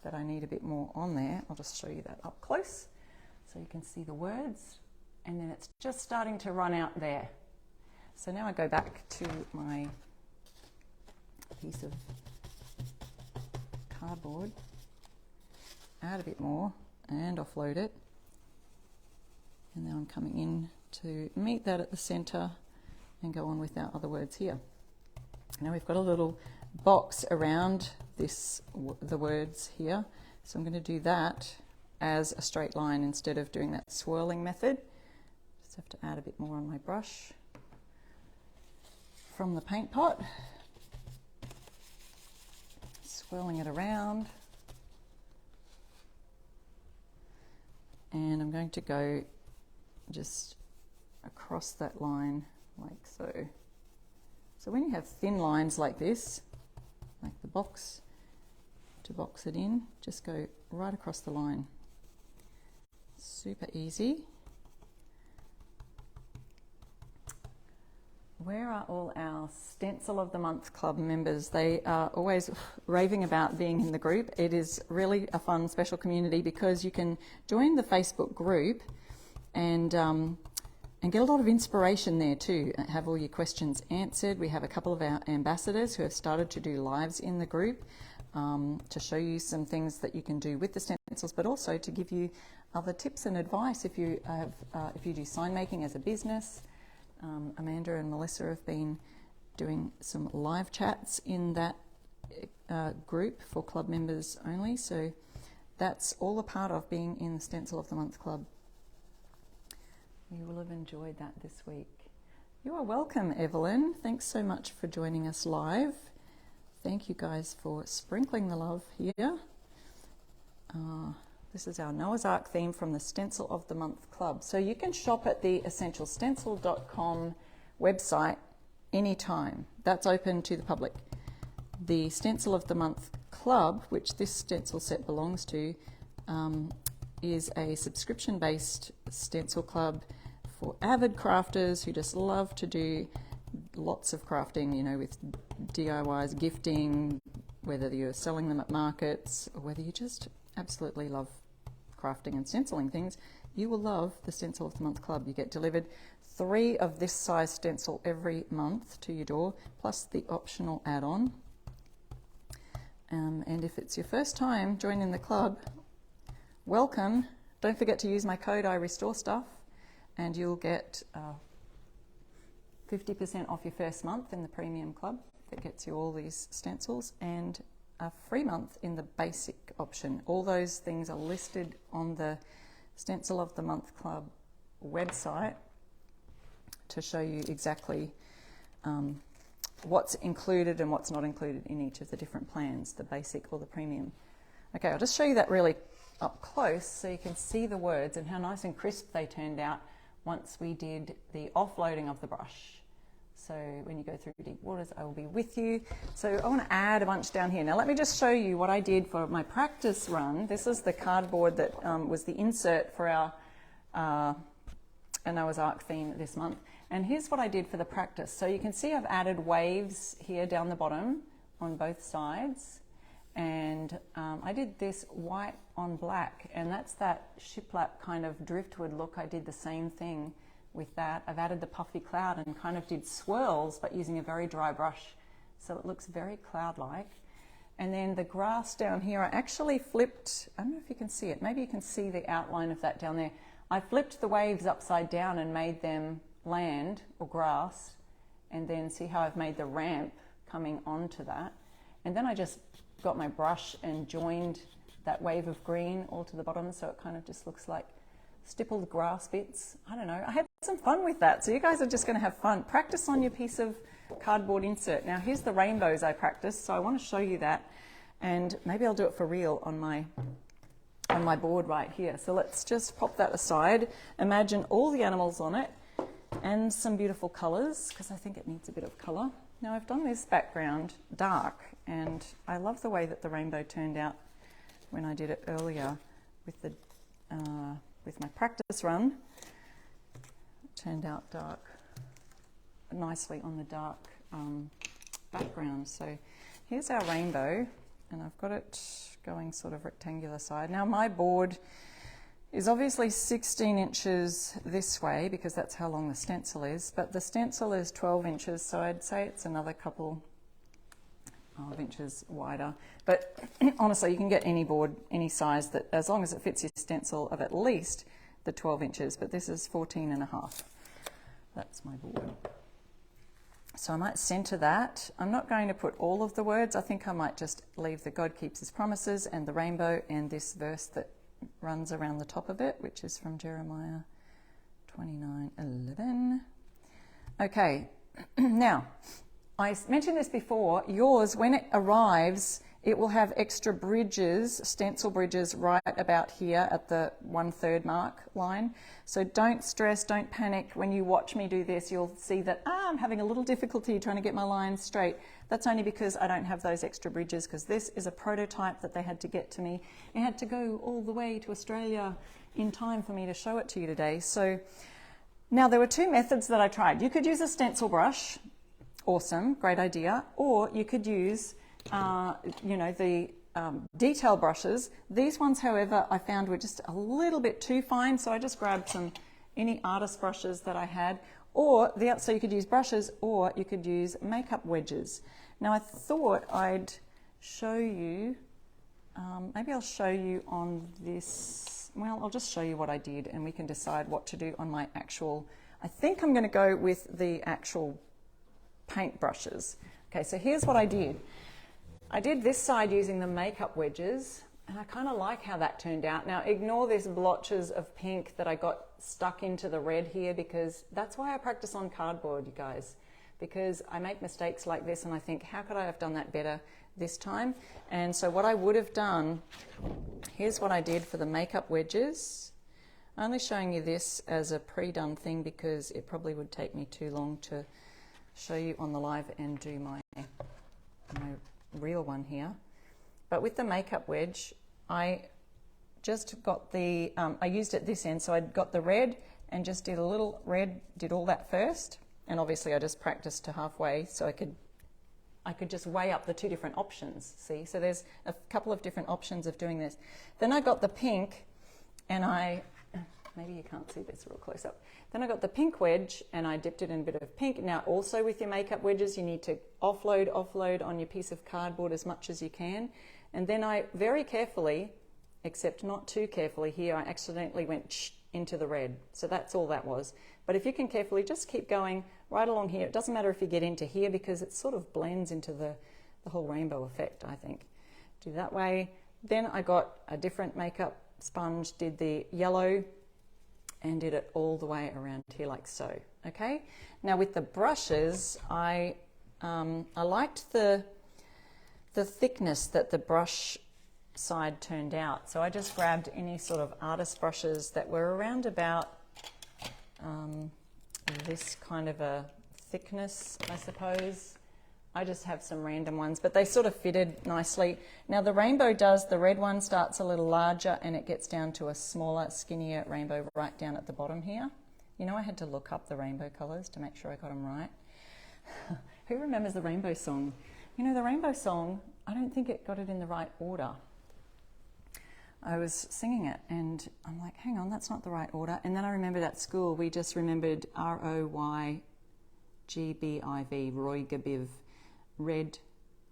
that I need a bit more on there. I'll just show you that up close so you can see the words, and then it's just starting to run out there. So now I go back to my piece of cardboard, add a bit more and offload it, and then I'm coming in to meet that at the center and go on with our other words here. Now we've got a little box around the words here, so I'm going to do that as a straight line instead of doing that swirling method. Just have to add a bit more on my brush from the paint pot, swirling it around, and I'm going to go just across that line like so. So when you have thin lines like this, like the box, to box it in, just go right across the line. Super easy. Where are all our Stencil of the Month Club members? They are always raving about being in the group. It is really a fun, special community because you can join the Facebook group and get a lot of inspiration there too. Have all your questions answered. We have a couple of our ambassadors who have started to do lives in the group to show you some things that you can do with the stencils, but also to give you other tips and advice if you do sign making as a business. Amanda and Melissa have been doing some live chats in that group for club members only. So that's all a part of being in the Stencil of the Month Club. You will have enjoyed that this week. You are welcome, Evelyn. Thanks so much for joining us live. Thank you guys for sprinkling the love here. This is our Noah's Ark theme from the Stencil of the Month Club. So you can shop at the essentialstencil.com website anytime. That's open to the public. The Stencil of the Month Club, which this stencil set belongs to, is a subscription-based stencil club for avid crafters who just love to do lots of crafting, you know, with DIYs, gifting, whether you're selling them at markets or whether you just absolutely love crafting and stenciling things. You will love the Stencil of the Month Club. You get delivered 3 of this size stencil every month to your door, plus the optional add-on. And if it's your first time joining the club, welcome. Don't forget to use my code iRestoreStuff and you'll get 50% off your first month in the premium club that gets you all these stencils, and a free month in the basic option. All those things are listed on the Stencil of the Month Club website to show you exactly what's included and what's not included in each of the different plans, the basic or the premium. Okay, I'll just show you that really up close so you can see the words and how nice and crisp they turned out once we did the offloading of the brush. So when you go through deep waters, I will be with you. So I want to add a bunch down here. Now let me just show you what I did for my practice run. This is the cardboard that was the insert for our Noah's Ark theme this month. And here's what I did for the practice. So you can see I've added waves here down the bottom on both sides. And I did this white on black, and that's that shiplap kind of driftwood look. I did the same thing with that. I've added the puffy cloud and kind of did swirls, but using a very dry brush. So it looks very cloud-like. And then the grass down here, I actually flipped, I don't know if you can see it. Maybe you can see the outline of that down there. I flipped the waves upside down and made them land or grass. And then see how I've made the ramp coming onto that. And then I just got my brush and joined that wave of green all to the bottom, so it kind of just looks like stippled grass bits. I don't know. I had some fun with that, so you guys are just going to have fun. Practice on your piece of cardboard insert. Now here's the rainbows I practiced, so I want to show you that, and maybe I'll do it for real on my board right here. So let's just pop that aside. Imagine all the animals on it and some beautiful colors, because I think it needs a bit of color. Now I've done this background dark, and I love the way that the rainbow turned out when I did it earlier with my practice run. It turned out dark, nicely on the dark background. So here's our rainbow, and I've got it going sort of rectangular side. Now my board is obviously 16 inches this way because that's how long the stencil is, but the stencil is 12 inches, so I'd say it's another couple of inches wider. But honestly, you can get any board, any size, that as long as it fits your stencil, of at least the 12 inches, but this is 14 and a half. That's my board. So I might center that. I'm not going to put all of the words. I think I might just leave the God keeps his promises and the rainbow and this verse that runs around the top of it, which is from Jeremiah 29:11. Okay, now I mentioned this before. Yours, when it arrives, it will have extra bridges, stencil bridges, right about here at the 1/3 mark line. So don't stress, don't panic. When you watch me do this, you'll see that I'm having a little difficulty trying to get my lines straight. That's only because I don't have those extra bridges, because this is a prototype that they had to get to me. It had to go all the way to Australia in time for me to show it to you today. So now there were 2 methods that I tried. You could use a stencil brush. Awesome, great idea. Or you could use the detail brushes. These ones, however, I found were just a little bit too fine, so I just grabbed any artist brushes that I had. Or so you could use brushes, or you could use makeup wedges. Now I thought I'd show you, maybe I'll show you on this. Well, I'll just show you what I did, and we can decide what to do on my actual. I think I'm going to go with the actual paint brushes. Okay, so here's what I did. I did this side using the makeup wedges, and I kind of like how that turned out. Now ignore these blotches of pink that I got stuck into the red here, because that's why I practice on cardboard, you guys, because I make mistakes like this and I think, how could I have done that better this time? And so what I would have done, here's what I did for the makeup wedges. I'm only showing you this as a pre-done thing because it probably would take me too long to show you on the live and do my real one here. But with the makeup wedge, I just got the, I used it this end, so I got the red and just did a little red, did all that first. And obviously I just practiced to halfway so I could just weigh up the two different options, see? So there's a couple of different options of doing this. Then I got the pink and maybe you can't see this real close up. Then I got the pink wedge and I dipped it in a bit of pink. Now also with your makeup wedges, you need to offload on your piece of cardboard as much as you can. And then I very carefully, except not too carefully here, I accidentally went into the red. So that's all that was. But if you can carefully just keep going right along here. It doesn't matter if you get into here because it sort of blends into the whole rainbow effect, I think. Do that way. Then I got a different makeup sponge, did the yellow, and did it all the way around here like so. Okay. Now with the brushes, I liked the thickness that the brush side turned out. So I just grabbed any sort of artist brushes that were around about this kind of a thickness, I suppose. I just have some random ones, but they sort of fitted nicely. Now the rainbow does, the red one starts a little larger and it gets down to a smaller, skinnier rainbow right down at the bottom here. You know, I had to look up the rainbow colors to make sure I got them right. Who remembers the rainbow song? You know, the rainbow song, I don't think it got it in the right order. I was singing it and I'm like, hang on, that's not the right order. And then I remembered at school, we just remembered ROYGBIV, Roy Gabiv. Red,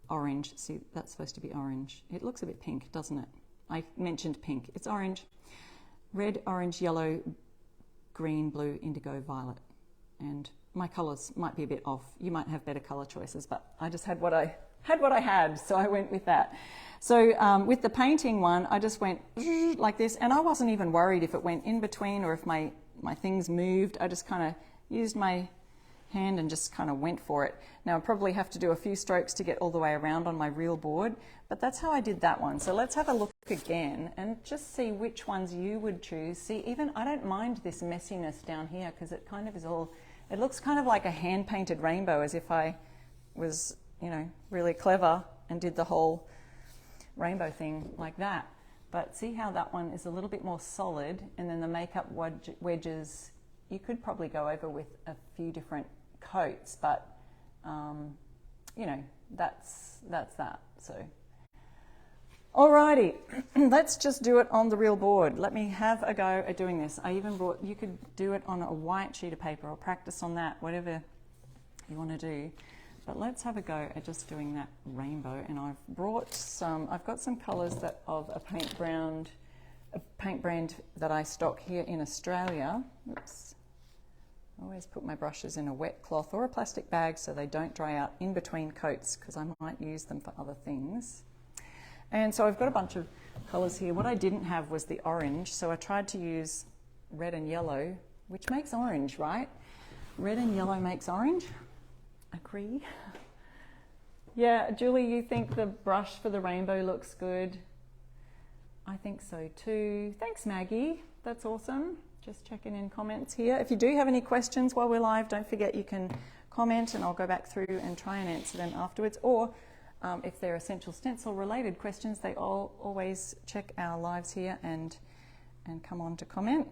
orange. See, that's supposed to be orange. It looks a bit pink, doesn't it? I mentioned pink. It's orange. Red, orange, yellow, green, blue, indigo, violet. And my colours might be a bit off. You might have better colour choices, but I just had what I had, so I went with that. So with the painting one, I just went like this, and I wasn't even worried if it went in between or if my things moved. I just kind of used my hand and just kind of went for it. Now I probably have to do a few strokes to get all the way around on my real board, but that's how I did that one. So let's have a look again and just see which ones you would choose. See, even I don't mind this messiness down here because it kind of is all, it looks kind of like a hand-painted rainbow, as if I was, you know, really clever and did the whole rainbow thing like that. But see how that one is a little bit more solid, and then the makeup wedges, you could probably go over with a few different coats, but you know, that's that. So alrighty, let's just do it on the real board. Let me have a go at doing this. I even brought, you could do it on a white sheet of paper or practice on that, whatever you want to do. But let's have a go at just doing that rainbow. And I've brought some, I've got some colours that of a paint brand that I stock here in Australia. Oops. I always put my brushes in a wet cloth or a plastic bag so they don't dry out in between coats, because I might use them for other things. And so I've got a bunch of colours here. What I didn't have was the orange, so I tried to use red and yellow, which makes orange, right? Red and yellow makes orange. Agree? Yeah, Julie, you think the brush for the rainbow looks good? I think so too. Thanks, Maggie. That's awesome. Just checking in comments here. If you do have any questions while we're live, don't forget you can comment and I'll go back through and try and answer them afterwards. Or if they're Essential Stencil related questions, they all always check our lives here and come on to comment.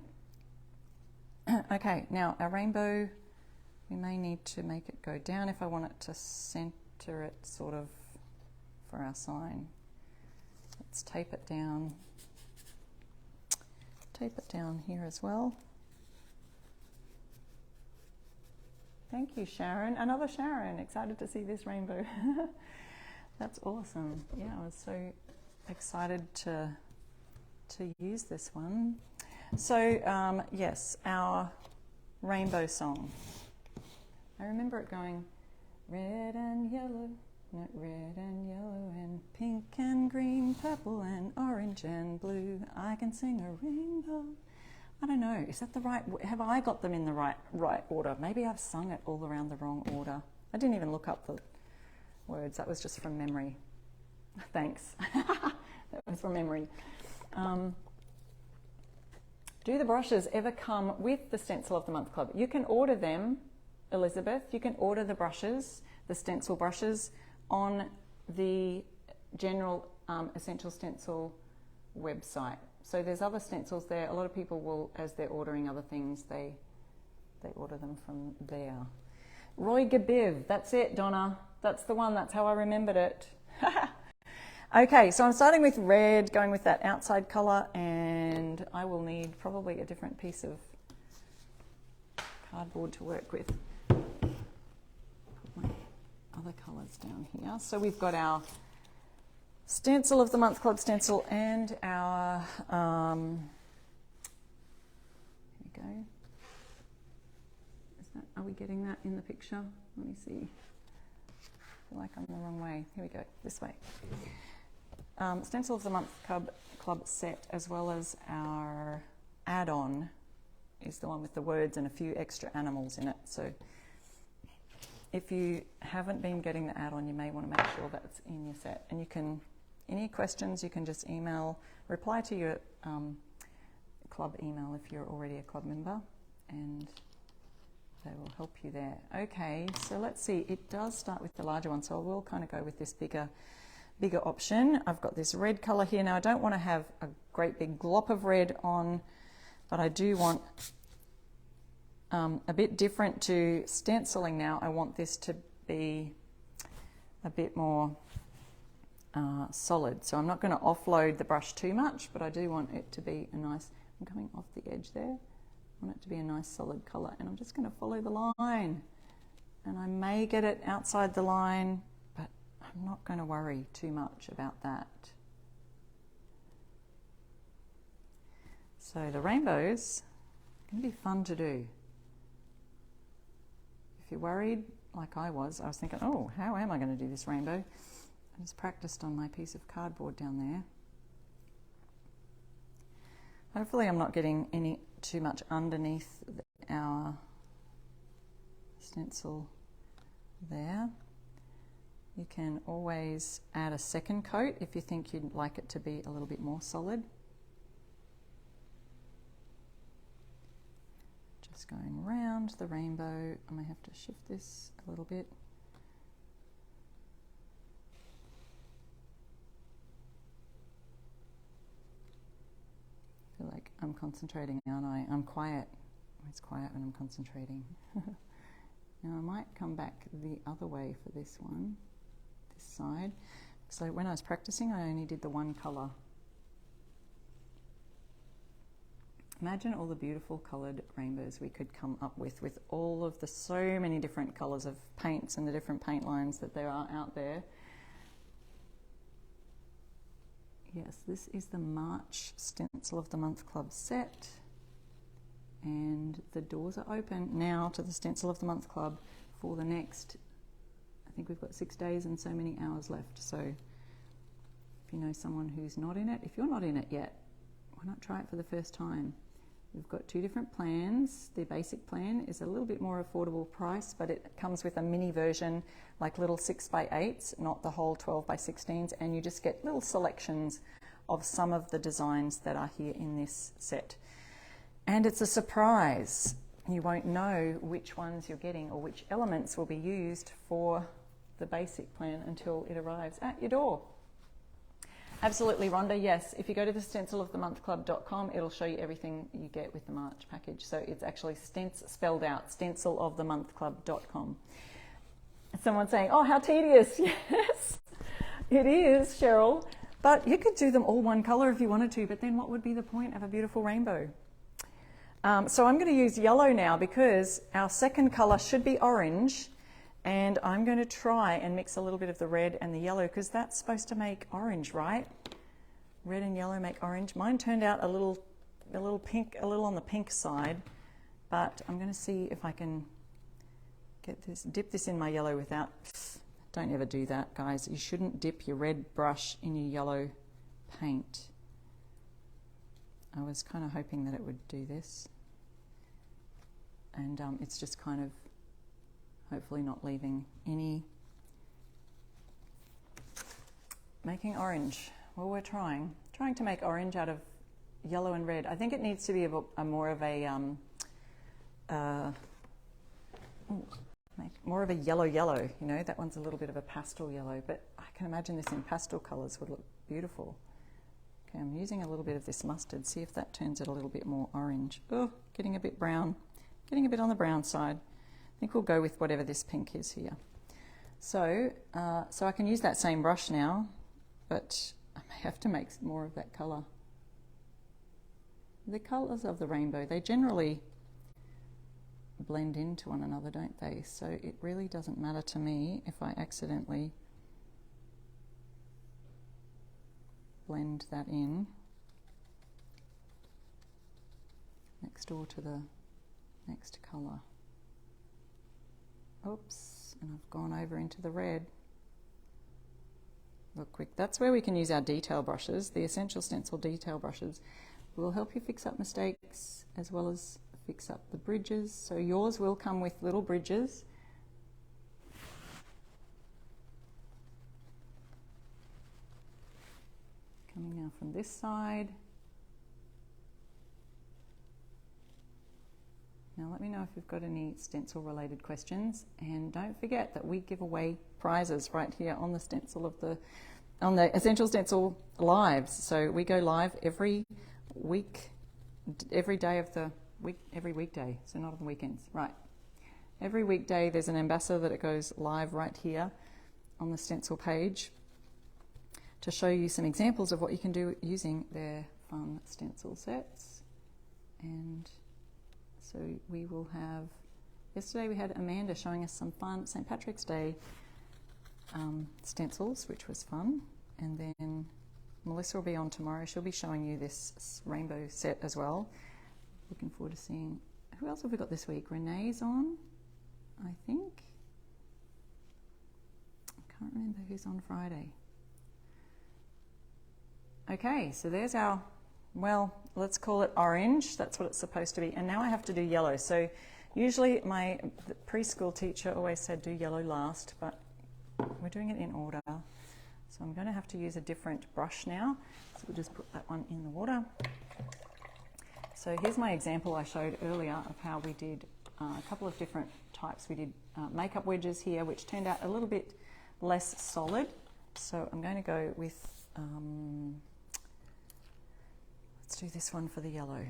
Okay, now our rainbow, we may need to make it go down if I want it to center it sort of for our sign. Let's tape it down. Tape it down here as well. Thank you, Sharon. Another Sharon, excited to see this rainbow. That's awesome. Yeah, I was so excited to use this one. So yes, our rainbow song. I remember it going red and yellow, red and yellow and pink and green, purple and orange and blue. I can sing a rainbow. I don't know, is that the right, have I got them in the right order? Maybe I've sung it all around the wrong order. I didn't even look up the words, that was just from memory. Thanks, that was from memory. Do the brushes ever come with the Stencil of the Month Club? You can order them, Elizabeth, you can order the brushes, the stencil brushes, on the general Essential Stencil website. So there's other stencils there. A lot of people will, as they're ordering other things, they order them from there. Roy Gabiv, that's it, Donna. That's the one, that's how I remembered it. Okay, so I'm starting with red, going with that outside colour, and I will need probably a different piece of cardboard to work with. Put my other colours down here. So we've got our Stencil of the Month Club stencil and our, here we go. Are we getting that in the picture? Let me see. I feel like I'm the wrong way. Here we go, this way. Stencil of the Month Club set, as well as our add-on, is the one with the words and a few extra animals in it. So if you haven't been getting the add-on, you may want to make sure that's in your set. And you can, any questions, you can just reply to your club email if you're already a club member, and they will help you there. Okay, so let's see, it does start with the larger one, so I will kind of go with this bigger option. I've got this red colour here. Now I don't want to have a great big glop of red on, but I do want a bit different to stenciling now. I want this to be a bit more solid. So I'm not going to offload the brush too much, but I do want it to be a nice, I'm coming off the edge there. I want it to be a nice solid colour, and I'm just going to follow the line. And I may get it outside the line, but I'm not going to worry too much about that. So the rainbows can be fun to do. If you're worried, like I was thinking, oh, how am I going to do this rainbow? I just practiced on my piece of cardboard down there. Hopefully I'm not getting too much underneath our stencil there. You can always add a second coat if you think you'd like it to be a little bit more solid. Just going around the rainbow. I may have to shift this a little bit. I feel like I'm concentrating, aren't I? I'm quiet. It's quiet when I'm concentrating. Now I might come back the other way for this one, this side. So when I was practicing, I only did the one colour. Imagine all the beautiful coloured rainbows we could come up with all of the so many different colours of paints and the different paint lines that there are out there. Yes, this is the March Stencil of the Month Club set, and the doors are open now to the Stencil of the Month Club for the next, I think we've got 6 days and so many hours left. So if you know someone who's not in it, if you're not in it yet, why not try it for the first time? We've got 2 different plans. The basic plan is a little bit more affordable price, but it comes with a mini version, like little 6x8s, not the whole 12x16s, and you just get little selections of some of the designs that are here in this set. And it's a surprise. You won't know which ones you're getting or which elements will be used for the basic plan until it arrives at your door. Absolutely, Rhonda, yes. If you go to the stencilofthemonthclub.com, it'll show you everything you get with the March package. So it's actually spelled out, stencilofthemonthclub.com. Someone's saying, oh, how tedious. Yes, it is, Cheryl. But you could do them all one colour if you wanted to, but then what would be the point of a beautiful rainbow? So I'm going to use yellow now because our second colour should be orange. And I'm going to try and mix a little bit of the red and the yellow because that's supposed to make orange, right? Red and yellow make orange. Mine turned out a little pink, a little on the pink side. but I'm going to see if I can get this, dip this in my yellow without, don't ever do that, guys. You shouldn't dip your red brush in your yellow paint. I was kind of hoping that it would do this, and it's just kind of hopefully not leaving any. Making orange. Well, we're trying to make orange out of yellow and red. I think it needs to be a more of a more of a yellow. You know, that one's a little bit of a pastel yellow, but I can imagine this in pastel colours would look beautiful. Okay, I'm using a little bit of this mustard. See if that turns it a little bit more orange. Oh, getting a bit brown, getting a bit on the brown side. I think we'll go with whatever this pink is here. So, so I can use that same brush now, but I may have to make more of that colour. The colours of the rainbow, they generally blend into one another, don't they? So it really doesn't matter to me if I accidentally blend that in next door to the next colour. Oops, and I've gone over into the red. Look quick, that's where we can use our detail brushes. The Essential Stencil detail brushes will help you fix up mistakes as well as fix up the bridges. So yours will come with little bridges. Coming now from this side. Now let me know if you've got any stencil related questions, and don't forget that we give away prizes right here on the stencil of on the Essential Stencil lives. So we go live every week, every day of the week, every weekday, so not on the weekends, right? Every weekday there's an ambassador that it goes live right here on the stencil page to show you some examples of what you can do using their fun stencil sets. And so we will have, yesterday we had Amanda showing us some fun St. Patrick's Day stencils, which was fun. And then Melissa will be on tomorrow. She'll be showing you this rainbow set as well. Looking forward to seeing, who else have we got this week? Renee's on, I think. I can't remember who's on Friday. Okay, so there's our, well, let's call it orange. That's what it's supposed to be. And now I have to do yellow. So usually my preschool teacher always said do yellow last, but we're doing it in order. So I'm going to have to use a different brush now. So we'll just put that one in the water. So here's my example I showed earlier of how we did a couple of different types. We did makeup wedges here, which turned out a little bit less solid. So I'm going to go with, let's do this one for the yellow.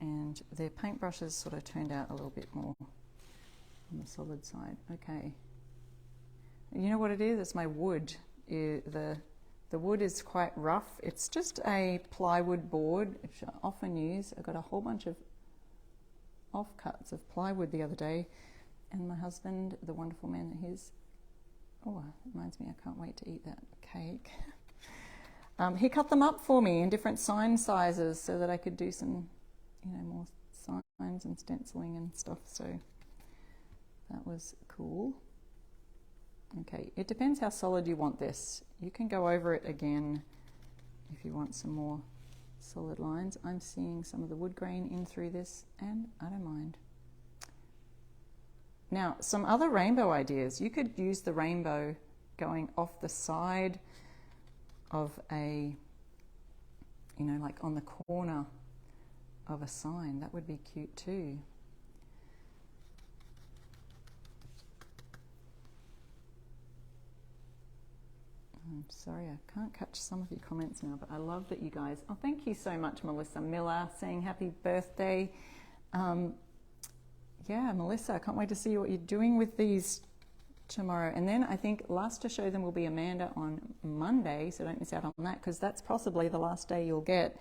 And their paintbrushes sort of turned out a little bit more on the solid side. Okay. You know what it is? It's my wood. The wood is quite rough. It's just a plywood board, which I often use. I got a whole bunch of offcuts of plywood the other day, and my husband, the wonderful man that he is, oh, it reminds me, I can't wait to eat that cake. He cut them up for me in different sign sizes so that I could do some, you know, more signs and stenciling and stuff. So that was cool. Okay, it depends how solid you want this. You can go over it again if you want some more solid lines. I'm seeing some of the wood grain in through this, and I don't mind. Now, some other rainbow ideas. You could use the rainbow going off the side of a, you know, like on the corner of a sign. That would be cute too. I'm sorry, I can't catch some of your comments now, but I love that you guys, oh, thank you so much, Melissa Miller, saying happy birthday. Yeah, Melissa, I can't wait to see what you're doing with these tomorrow. And then I think last to show them will be Amanda on Monday, so don't miss out on that, because that's possibly the last day you'll get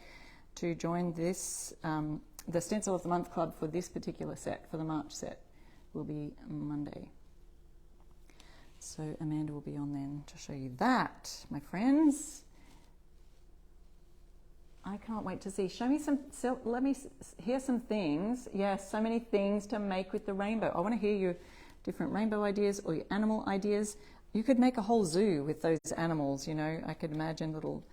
to join this, the Stencil of the Month Club for this particular set, for the March set, will be Monday. So Amanda will be on then to show you that, my friends. I can't wait to see. Show me some, so let me hear some things. Yes, so many things to make with the rainbow. I want to hear your different rainbow ideas or your animal ideas. You could make a whole zoo with those animals, you know. I could imagine little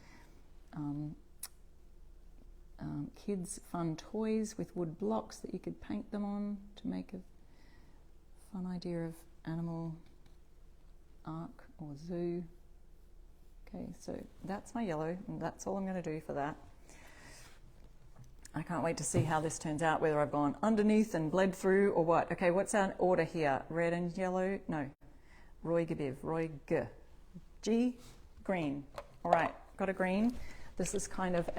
kids' fun toys with wood blocks that you could paint them on to make a fun idea of animal ark or zoo. Okay, so that's my yellow, and that's all I'm going to do for that. I can't wait to see how this turns out, whether I've gone underneath and bled through or what. Okay, what's our order here? Red and yellow? No. Roy G, green. All right, got a green. This is kind of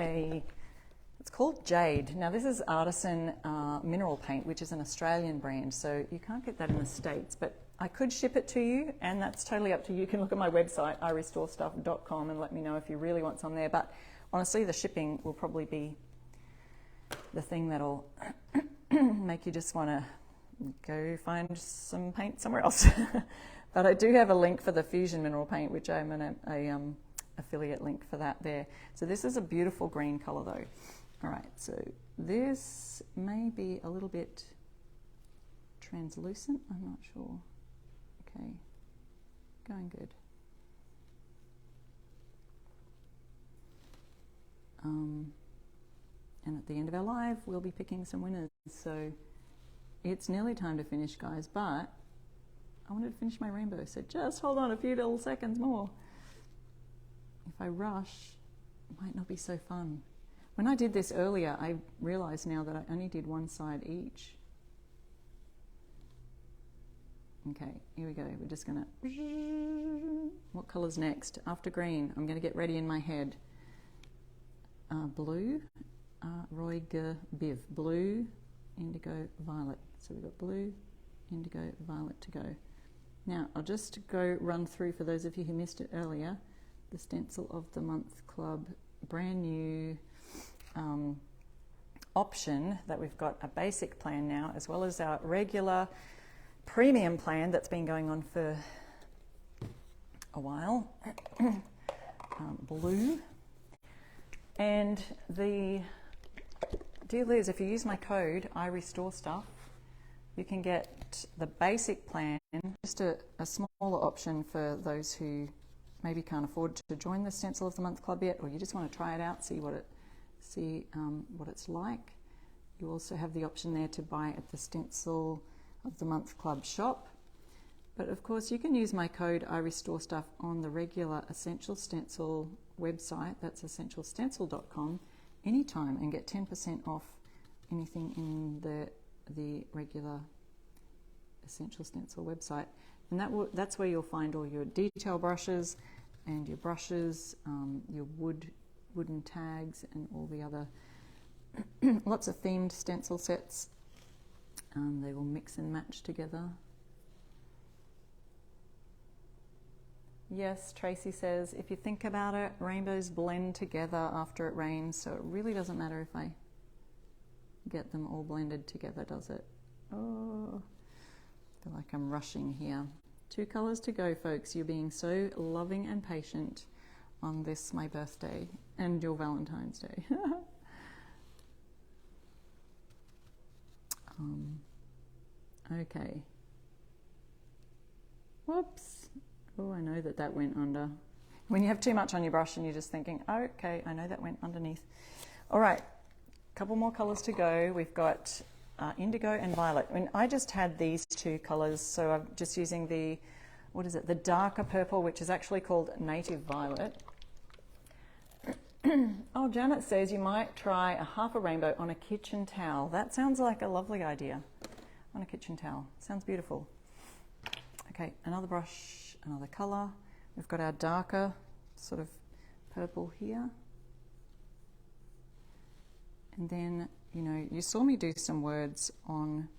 it's called Jade. Now this is Artisan Mineral Paint, which is an Australian brand, so you can't get that in the States, but I could ship it to you, and that's totally up to you. You can look at my website, irestorestuff.com, and let me know if you really want some there. But honestly, the shipping will probably be the thing that'll make you just want to go find some paint somewhere else. But I do have a link for the Fusion Mineral Paint, which I'm an affiliate link for that there. So this is a beautiful green color though. All right, so this may be a little bit translucent, I'm not sure. Okay, going good. And at the end of our live, we'll be picking some winners. So it's nearly time to finish, guys, but I wanted to finish my rainbow, so just hold on a few little seconds more. If I rush, it might not be so fun. When I did this earlier, I realized now that I only did one side each. Okay, here we go. We're just gonna, what color's next? After green, I'm gonna get ready in my head. Blue, Roy Biv, blue, indigo, violet. So we've got blue, indigo, violet to go. Now, I'll just run through, for those of you who missed it earlier, the Stencil of the Month Club brand new option that we've got a basic plan now, as well as our regular premium plan that's been going on for a while. Blue. And the deal is, if you use my code, iRestoreStuff, you can get the basic plan, just a smaller option for those who maybe can't afford to join the Stencil of the Month Club yet, or you just want to try it out, see what it's like. You also have the option there to buy at the Stencil of the Month Club shop. But of course, you can use my code iRestoreStuff on the regular Essential Stencil website, that's essentialstencil.com, anytime, and get 10% off anything in the regular Essential Stencil website. And that's where you'll find all your detail brushes and your brushes, your wooden tags, and all the other lots of themed stencil sets. They will mix and match together. Yes, Tracy says, if you think about it, rainbows blend together after it rains, so it really doesn't matter if I get them all blended together, does it? Oh, I feel like I'm rushing here. 2 colors to go, folks. You're being so loving and patient on this, my birthday, and your Valentine's Day. Okay. Whoops. Oh, I know that went under. When you have too much on your brush and you're just thinking, oh, okay, I know that went underneath. All right, a couple more colors to go. We've got indigo and violet. And I just had these 2 colors, so I'm just using the darker purple, which is actually called Native Violet. Oh, Janet says you might try a half a rainbow on a kitchen towel. That sounds like a lovely idea. On a kitchen towel. Sounds beautiful. Okay, another brush, another color. We've got our darker sort of purple here. And then, you know, you saw me do some words on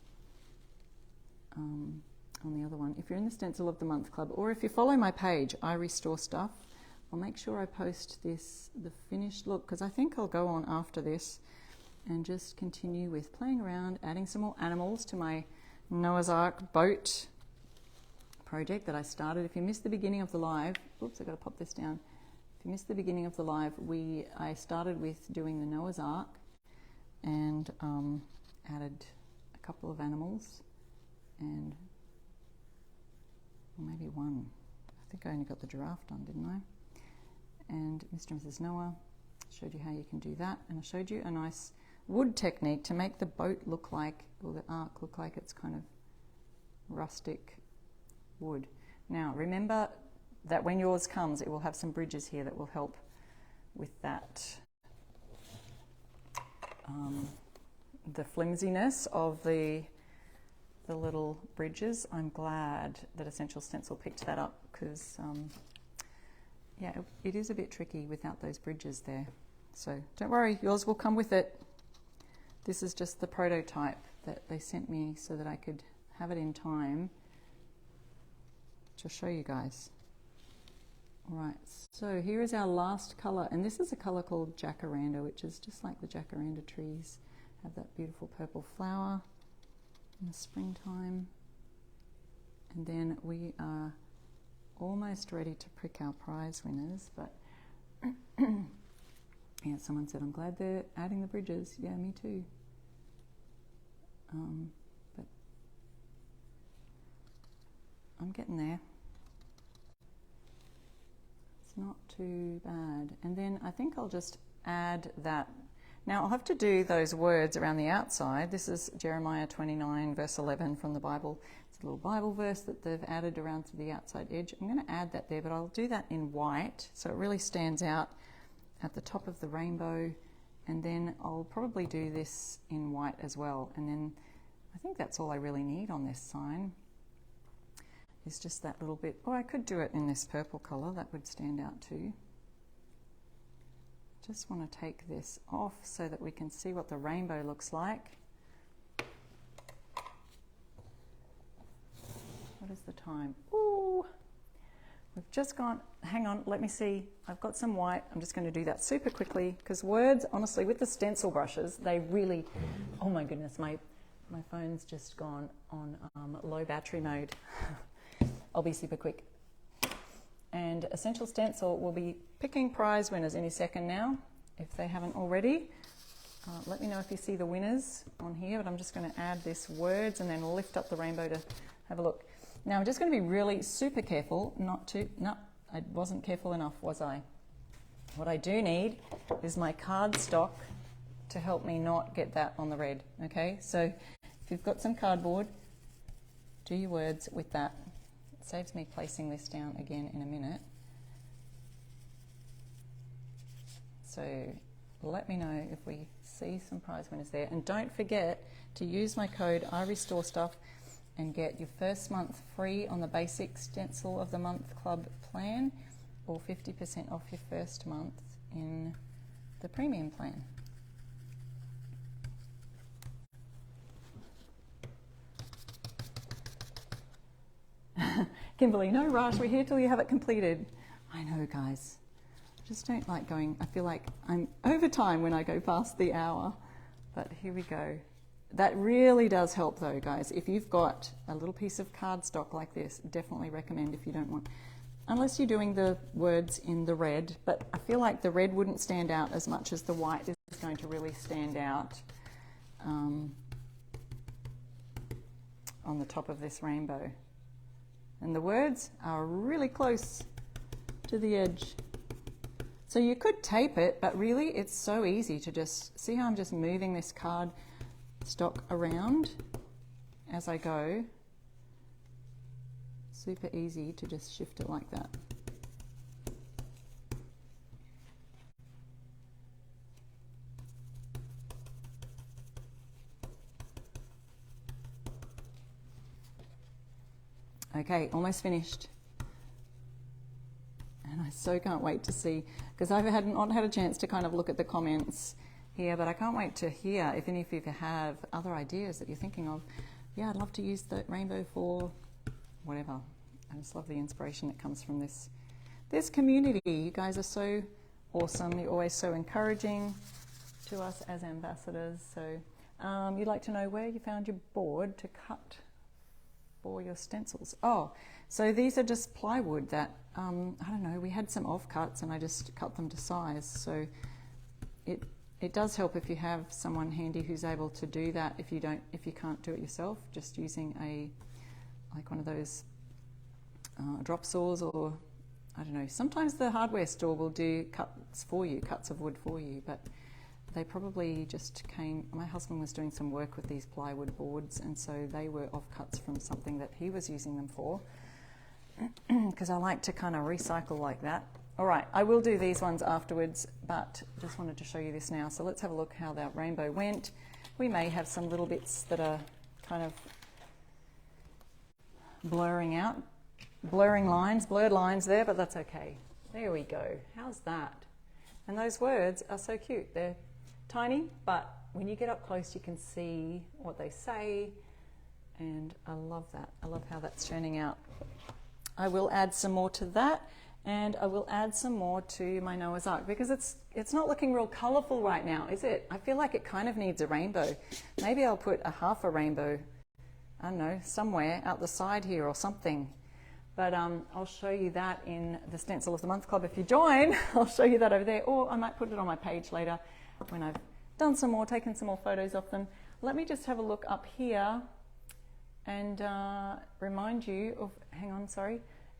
the other one. If you're in the Stencil of the Month Club, or if you follow my page, iRestoreStuff, I'll make sure I post the finished look, because I think I'll go on after this and just continue with playing around, adding some more animals to my Noah's Ark boat project that I started. If you missed the beginning of the live, oops, I've got to pop this down. If you missed the beginning of the live, I started with doing the Noah's Ark and added a couple of animals and maybe one. I think I only got the giraffe done, didn't I? And Mr. and Mrs. Noah, showed you how you can do that, and I showed you a nice wood technique to make the boat look like, or the ark look like it's kind of rustic wood. Now remember that when yours comes, it will have some bridges here that will help with that, the flimsiness of the little bridges. I'm glad that Essential Stencil picked that up because yeah, it is a bit tricky without those bridges there. So don't worry, yours will come with it. This is just the prototype that they sent me so that I could have it in time to show you guys. All right, so here is our last color, and this is a color called Jacaranda, which is just like the jacaranda trees have that beautiful purple flower in the springtime. And then we are almost ready to prick our prize winners, but yeah, someone said, I'm glad they're adding the bridges. Yeah, me too. But I'm getting there. It's not too bad. And then I think I'll just add that. Now I'll have to do those words around the outside. This is Jeremiah 29 verse 11 from the Bible. It's a little Bible verse that they've added around to the outside edge. I'm going to add that there, but I'll do that in white so it really stands out at the top of the rainbow. And then I'll probably do this in white as well. And then I think that's all I really need on this sign. Is just that little bit. Oh, I could do it in this purple color. That would stand out too. Just want to take this off so that we can see what the rainbow looks like. What is the time? Ooh, we've just gone, hang on, let me see. I've got some white. I'm just going to do that super quickly because words, honestly, with the stencil brushes, they really, oh my goodness, my phone's just gone on low battery mode. I'll be super quick. And Essential Stencil will be picking prize winners any second now, if they haven't already. Let me know if you see the winners on here, but I'm just going to add this words and then lift up the rainbow to have a look. Now I'm just going to be really super careful not to, no, I wasn't careful enough, was I? What I do need is my cardstock to help me not get that on the red, okay? So if you've got some cardboard, do your words with that. It saves me placing this down again in a minute. So let me know if we see some prize winners there. And don't forget to use my code IRestoreStuff and get your first month free on the Basic Stencil of the Month Club plan, or 50% off your first month in the Premium plan. Kimberly, no rush, we're here till you have it completed. I know, guys. I just don't like going, I feel like I'm over time when I go past the hour. But here we go. That really does help though, guys. If you've got a little piece of cardstock like this, definitely recommend if you don't want, unless you're doing the words in the red, but I feel like the red wouldn't stand out as much as the white is going to really stand out on the top of this rainbow. And the words are really close to the edge. So you could tape it, but really it's so easy to just, see how I'm just moving this card stock around as I go. Super easy to just shift it like that. Okay, almost finished. And I so can't wait to see, because I've not had a chance to kind of look at the comments here, but I can't wait to hear if any of you have other ideas that you're thinking of. Yeah, I'd love to use the rainbow for whatever. I just love the inspiration that comes from this community. You guys are so awesome. You're always so encouraging to us as ambassadors. So you'd like to know where you found your board to cut for your stencils? Oh, so these are just plywood that, I don't know, we had some offcuts and I just cut them to size. So it does help if you have someone handy who's able to do that if you can't do it yourself, just using like one of those drop saws, or I don't know, sometimes the hardware store will do cuts of wood for you, but they probably just came, my husband was doing some work with these plywood boards, and so they were offcuts from something that he was using them for, because I like to kind of recycle like that. All right, I will do these ones afterwards, but just wanted to show you this now. So let's have a look how that rainbow went. We may have some little bits that are kind of blurring lines there, but that's okay. There we go. How's that? And those words are so cute. They're tiny, but when you get up close, you can see what they say, and I love that. I love how that's turning out. I will add some more to that, and I will add some more to my Noah's Ark, because it's not looking real colourful right now, is it? I feel like it kind of needs a rainbow. Maybe I'll put a half a rainbow, I don't know, somewhere out the side here or something. But I'll show you that in the Stencil of the Month Club if you join. I'll show you that over there, or I might put it on my page later when I've done some more, taken some more photos of them. Let me just have a look up here and remind you of,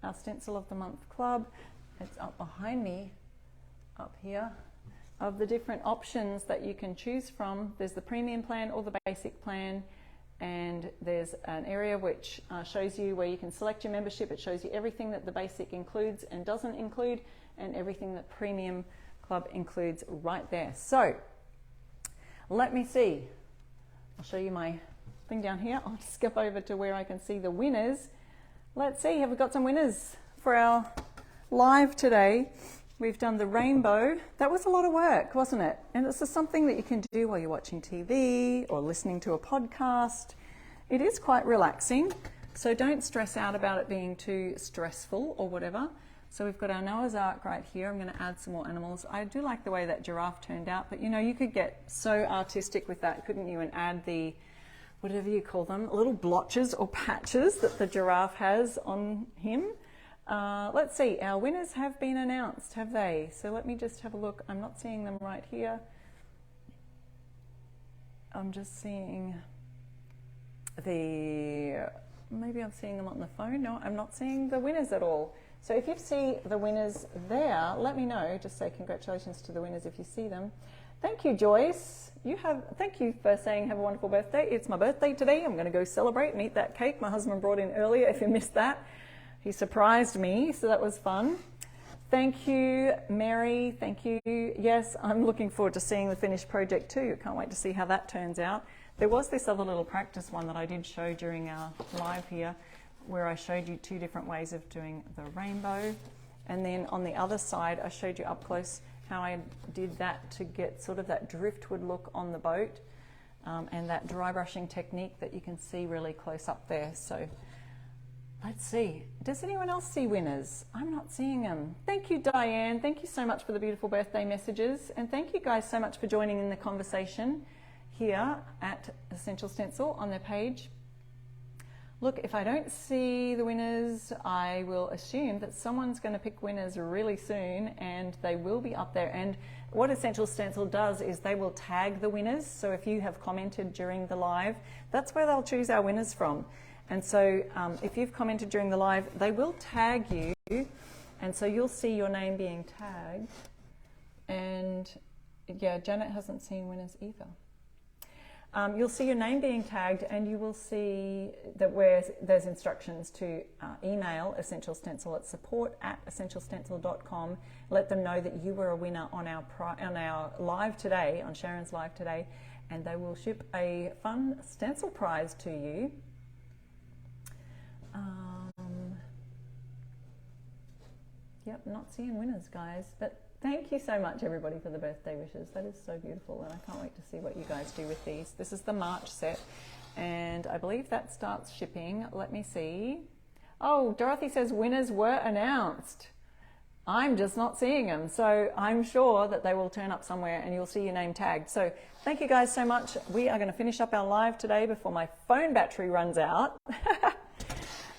our Stencil of the Month Club. It's up behind me, up here, of the different options that you can choose from. There's the premium plan or the basic plan, and there's an area which shows you where you can select your membership. It shows you everything that the basic includes and doesn't include, and everything that Premium Club includes right there. So let me see. I'll show you my thing down here. I'll skip over to where I can see the winners. Let's see, have we got some winners for our live today? We've done the rainbow. That was a lot of work, wasn't it? And it's just something that you can do while you're watching TV or listening to a podcast. It is quite relaxing, so don't stress out about it being too stressful or whatever. So we've got our Noah's Ark right here. I'm going to add some more animals. I do like the way that giraffe turned out, but you know, you could get so artistic with that, couldn't you? And add the, whatever you call them, little blotches or patches that the giraffe has on him. Let's see, our winners have been announced, have they? So let me just have a look. I'm not seeing them right here. I'm just seeing maybe I'm seeing them on the phone. No, I'm not seeing the winners at all. So if you see the winners there, let me know. Just say congratulations to the winners if you see them. Thank you, Joyce. Thank you for saying have a wonderful birthday. It's my birthday today. I'm going to go celebrate and eat that cake my husband brought in earlier, if you missed that. He surprised me, so that was fun. Thank you, Mary. Thank you. Yes, I'm looking forward to seeing the finished project too. Can't wait to see how that turns out. There was this other little practice one that I did show during our live here, where I showed you two different ways of doing the rainbow. And then on the other side, I showed you up close how I did that to get sort of that driftwood look on the boat, and that dry brushing technique that you can see really close up there. So let's see. Does anyone else see winners? I'm not seeing them. Thank you, Diane. Thank you so much for the beautiful birthday messages. And thank you guys so much for joining in the conversation here at Essential Stencil on their page. Look, if I don't see the winners, I will assume that someone's going to pick winners really soon, and they will be up there. And what Essential Stencil does is they will tag the winners. So if you have commented during the live, that's where they'll choose our winners from. And so if you've commented during the live, they will tag you. And so you'll see your name being tagged. And yeah, Janet hasn't seen winners either. You'll see your name being tagged, and you will see that where there's instructions to email Essential Stencil at support@essentialstencil.com. Let them know that you were a winner on our live today, on Sharon's live today, and they will ship a fun stencil prize to you. Yep, not seeing winners, guys, but thank you so much, everybody, for the birthday wishes. That is so beautiful, and I can't wait to see what you guys do with these. This is the March set, and I believe that starts shipping. Let me see. Oh, Dorothy says winners were announced. I'm just not seeing them, so I'm sure that they will turn up somewhere and you'll see your name tagged. So thank you guys so much. We are going to finish up our live today before my phone battery runs out.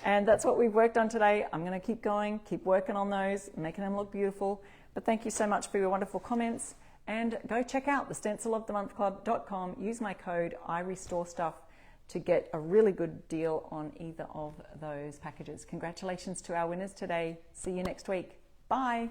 And that's what we've worked on today. I'm going to keep going, keep working on those, making them look beautiful. But thank you so much for your wonderful comments. And go check out the stencilofthemonthclub.com. Use my code IRestoreStuff to get a really good deal on either of those packages. Congratulations to our winners today. See you next week. Bye.